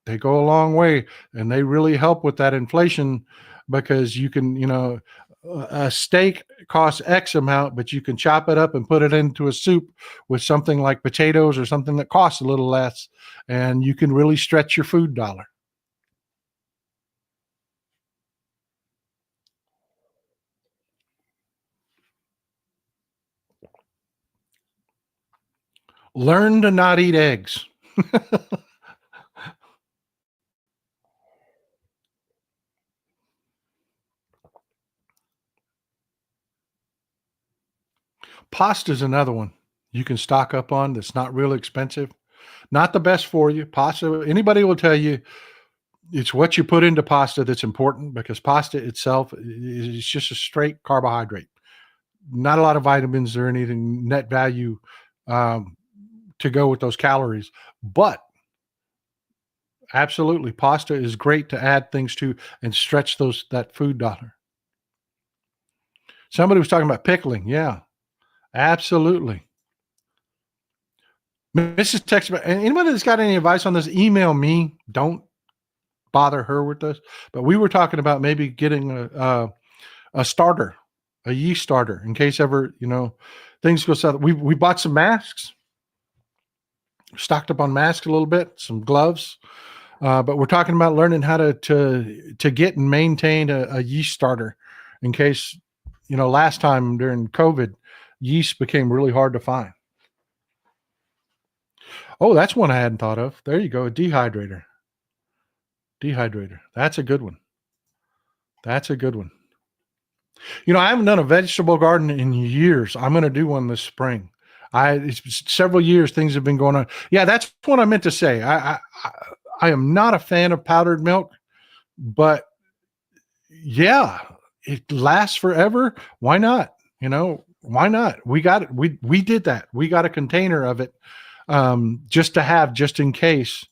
They go a long way, and they really help with that inflation, because you can, a steak costs X amount, but you can chop it up and put it into a soup with something like potatoes or something that costs a little less, and you can really stretch your food dollar. Learn to not eat eggs. Pasta is another one you can stock up on that's not real expensive. Not the best for you. Pasta, anybody will tell you it's what you put into pasta that's important, because pasta itself is just a straight carbohydrate. Not a lot of vitamins or anything net value to go with those calories. But absolutely, pasta is great to add things to and stretch that food dollar. Somebody was talking about pickling. Yeah, absolutely. Mrs. Texas, anybody that's got any advice on this, email me. Don't bother her with this. But we were talking about maybe getting a starter, a yeast starter, in case ever, things go south. We bought some masks, stocked up on masks a little bit, some gloves. But we're talking about learning how to get and maintain a yeast starter, in case, last time during COVID, yeast became really hard to find. Oh, that's one I hadn't thought of. There you go. A dehydrator. That's a good one. That's a good one. I haven't done a vegetable garden in years. I'm going to do one this spring. It's several years things have been going on. Yeah, that's what I meant to say. I am not a fan of powdered milk, but yeah, it lasts forever. Why not? Why not? We got it. We did that. We got a container of it, just to have, just in case.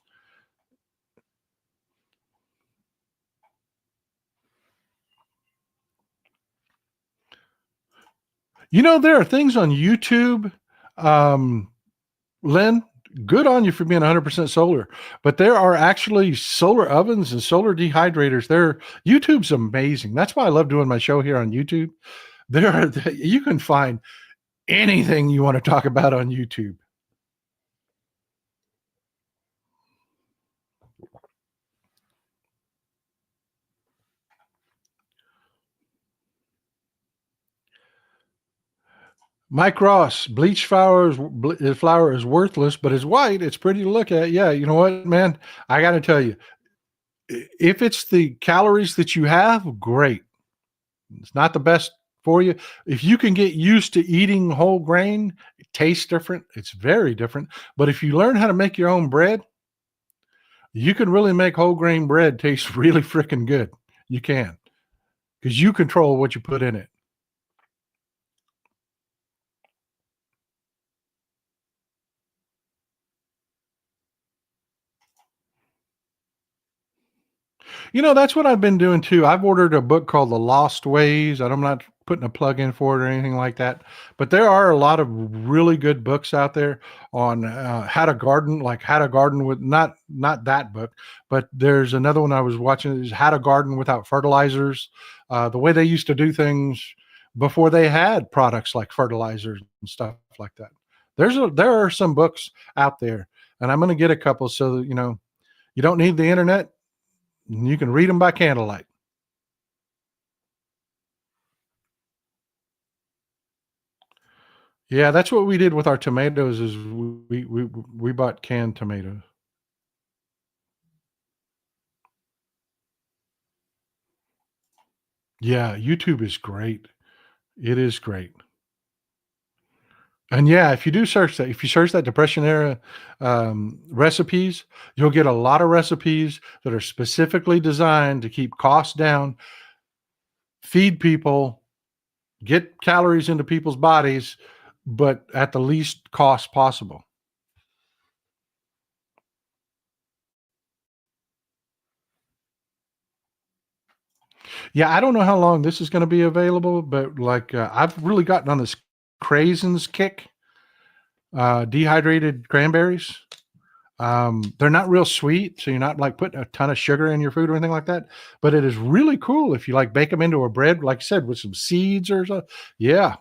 There are things on YouTube, Lynn, good on you for being 100% solar, but there are actually solar ovens and solar dehydrators. YouTube's amazing. That's why I love doing my show here on YouTube. You can find anything you want to talk about on YouTube. Mike Ross, bleached flour is worthless, but it's white. It's pretty to look at. Yeah, you know what, man? I got to tell you, if it's the calories that you have, great. It's not the best for you. If you can get used to eating whole grain, it tastes different. It's very different. But if you learn how to make your own bread, you can really make whole grain bread taste really freaking good. You can, because you control what you put in it. You know, that's what I've been doing too. I've ordered a book called The Lost Ways. I'm not putting a plug in for it or anything like that, but there are a lot of really good books out there on how to garden, like how to garden with not that book, but there's another one I was watching is how to garden without fertilizers, the way they used to do things before they had products like fertilizers and stuff like that. There are some books out there, and I'm going to get a couple so that you don't need the internet. You can read them by candlelight. Yeah, that's what we did with our tomatoes. Is we bought canned tomatoes. Yeah, YouTube is great. It is great. And yeah, if you search that Depression era recipes, you'll get a lot of recipes that are specifically designed to keep costs down, feed people, get calories into people's bodies, but at the least cost possible. Yeah, I don't know how long this is going to be available, but like I've really gotten on this craisins kick, dehydrated cranberries. They're not real sweet, so you're not like putting a ton of sugar in your food or anything like that. But it is really cool if you like bake them into a bread, like I said, with some seeds or something. Yeah.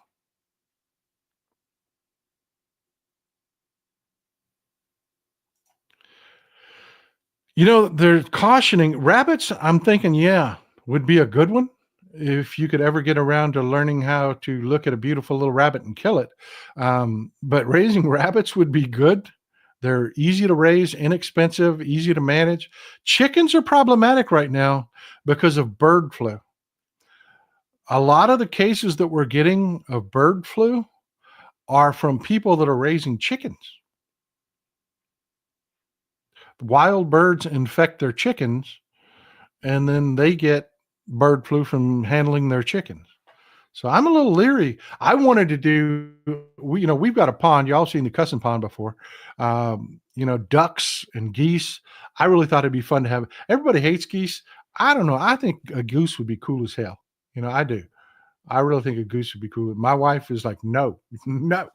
They're cautioning rabbits. I'm thinking, yeah, would be a good one if you could ever get around to learning how to look at a beautiful little rabbit and kill it. But raising rabbits would be good. They're easy to raise, inexpensive, easy to manage. Chickens are problematic right now because of bird flu. A lot of the cases that we're getting of bird flu are from people that are raising chickens. Wild birds infect their chickens, and then they get bird flu from handling their chickens. So I'm a little leery. I wanted to do, we've got a pond. Y'all seen the cussing pond before. Ducks and geese. I really thought it'd be fun to have. Everybody hates geese. I don't know. I think a goose would be cool as hell. I do. I really think a goose would be cool. My wife is like, no, not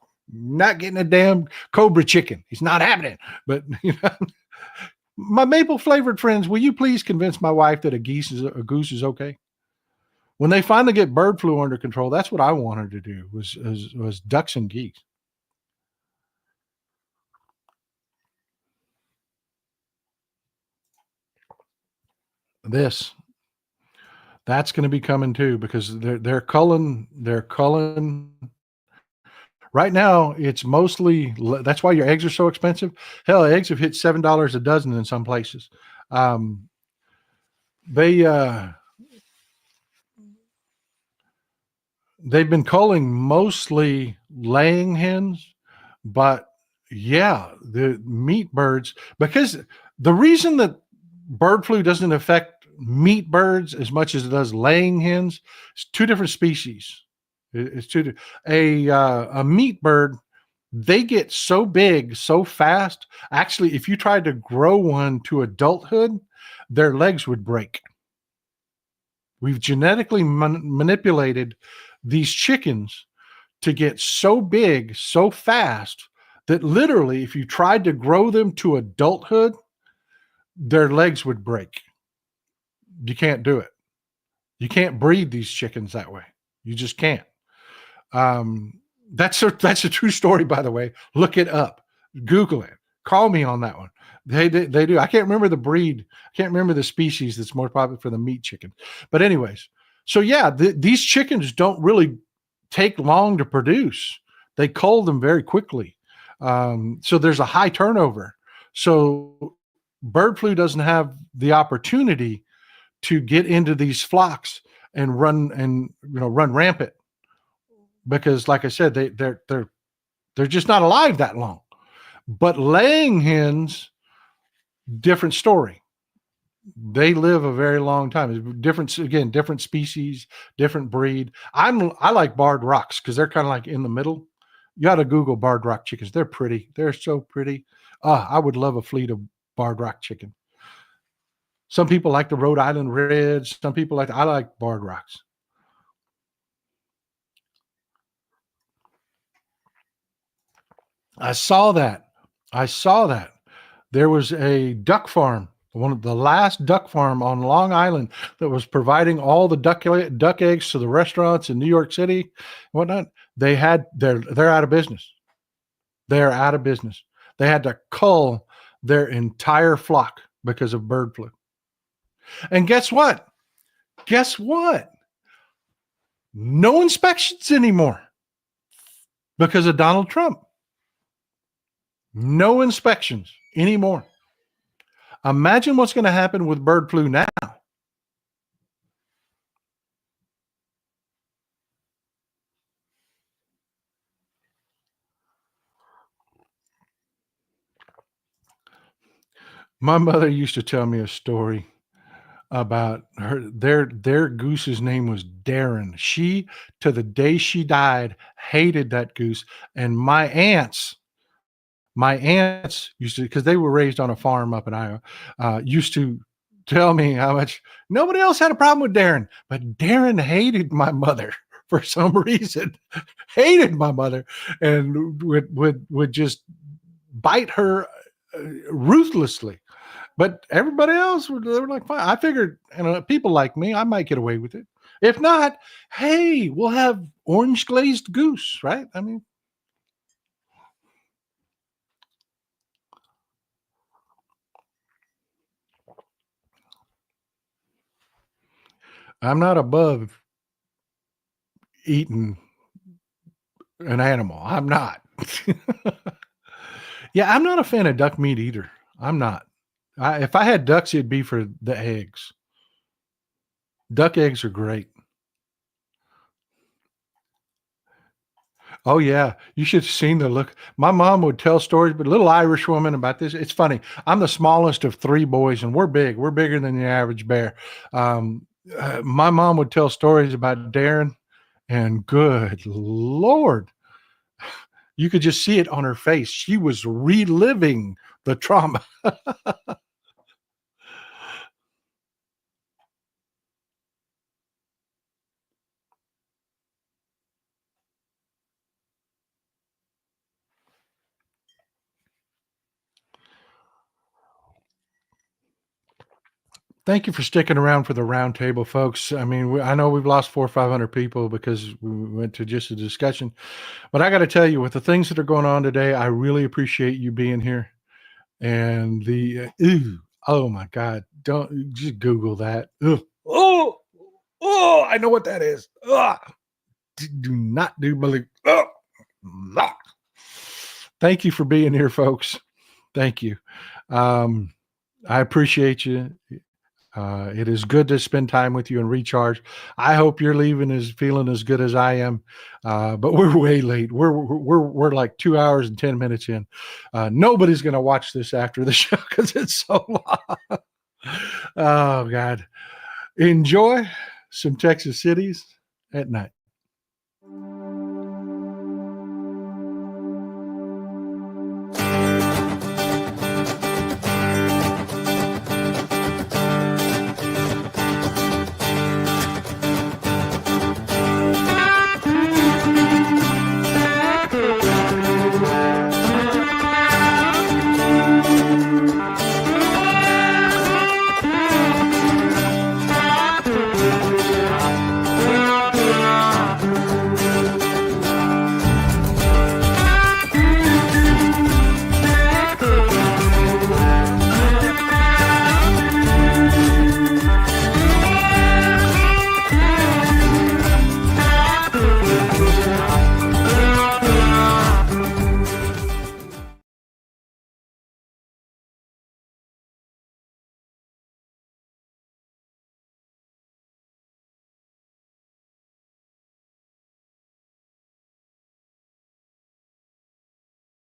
getting a damn cobra chicken. It's not happening. But, my maple flavored friends, will you please convince my wife that a goose is okay? When they finally get bird flu under control, that's what I want her to do was ducks and geese. That's going to be coming too, because they're culling. Right now, it's mostly, that's why your eggs are so expensive. Hell, eggs have hit $7 a dozen in some places. They've been culling mostly laying hens, but yeah, the meat birds, because the reason that bird flu doesn't affect meat birds as much as it does laying hens, it's two different species. It's a meat bird. They get so big so fast. Actually, if you tried to grow one to adulthood, their legs would break. We've genetically manipulated these chickens to get so big so fast that literally, if you tried to grow them to adulthood, their legs would break. You can't do it. You can't breed these chickens that way. You just can't. That's a true story, by the way. Look it up. Google it. Call me on that one. They do. I can't remember the breed. I can't remember the species that's more popular for the meat chicken. But anyways, so yeah, these chickens don't really take long to produce. they cull them very quickly. So there's a high turnover. So bird flu doesn't have the opportunity to get into these flocks and run rampant, because like I said, they're just not alive that long. But laying hens, different story. They live a very long time. Different species, different breed. I like barred rocks because they're kind of like in the middle. You got to Google barred rock chickens. They're pretty. They're so pretty. I would love a fleet of barred rock chicken. Some people like the Rhode Island Reds. Some people I like barred rocks. I saw that. There was a duck farm, one of the last duck farm on Long Island, that was providing all the duck eggs to the restaurants in New York City and whatnot. They're out of business. They're out of business. They had to cull their entire flock because of bird flu. And guess what? No inspections anymore because of Donald Trump. No inspections anymore. Imagine what's going to happen with bird flu now. My mother used to tell me a story about their goose's name was Darren. She, to the day she died, hated that goose. And my aunts used to, because they were raised on a farm up in Iowa, used to tell me how much nobody else had a problem with Darren, but Darren hated my mother for some reason. Hated my mother and would just bite her ruthlessly. But everybody else, they were like, fine. I figured, people like me, I might get away with it. If not, hey, we'll have orange glazed goose, right? I mean, I'm not above eating an animal. I'm not. Yeah, I'm not a fan of duck meat either. I'm not. If I had ducks, it'd be for the eggs. Duck eggs are great. Oh yeah, you should have seen the look. My mom would tell stories, but a little Irish woman about this. It's funny. I'm the smallest of three boys, and we're big. We're bigger than the average bear. My mom would tell stories about Darren, and good Lord, you could just see it on her face. She was reliving the trauma. Thank you for sticking around for the round table, folks. I mean, I know we've lost 400 or 500 people because we went to just a discussion, but I got to tell you, with the things that are going on today, I really appreciate you being here. And oh my God, don't just Google that. I know what that is. Do not believe. Thank you for being here, folks. Thank you. I appreciate you. It is good to spend time with you and recharge. I hope you're leaving feeling as good as I am. But we're way late. We're like 2 hours and 10 minutes in. Nobody's going to watch this after the show because it's so long. Oh God. Enjoy some Texas cities at night.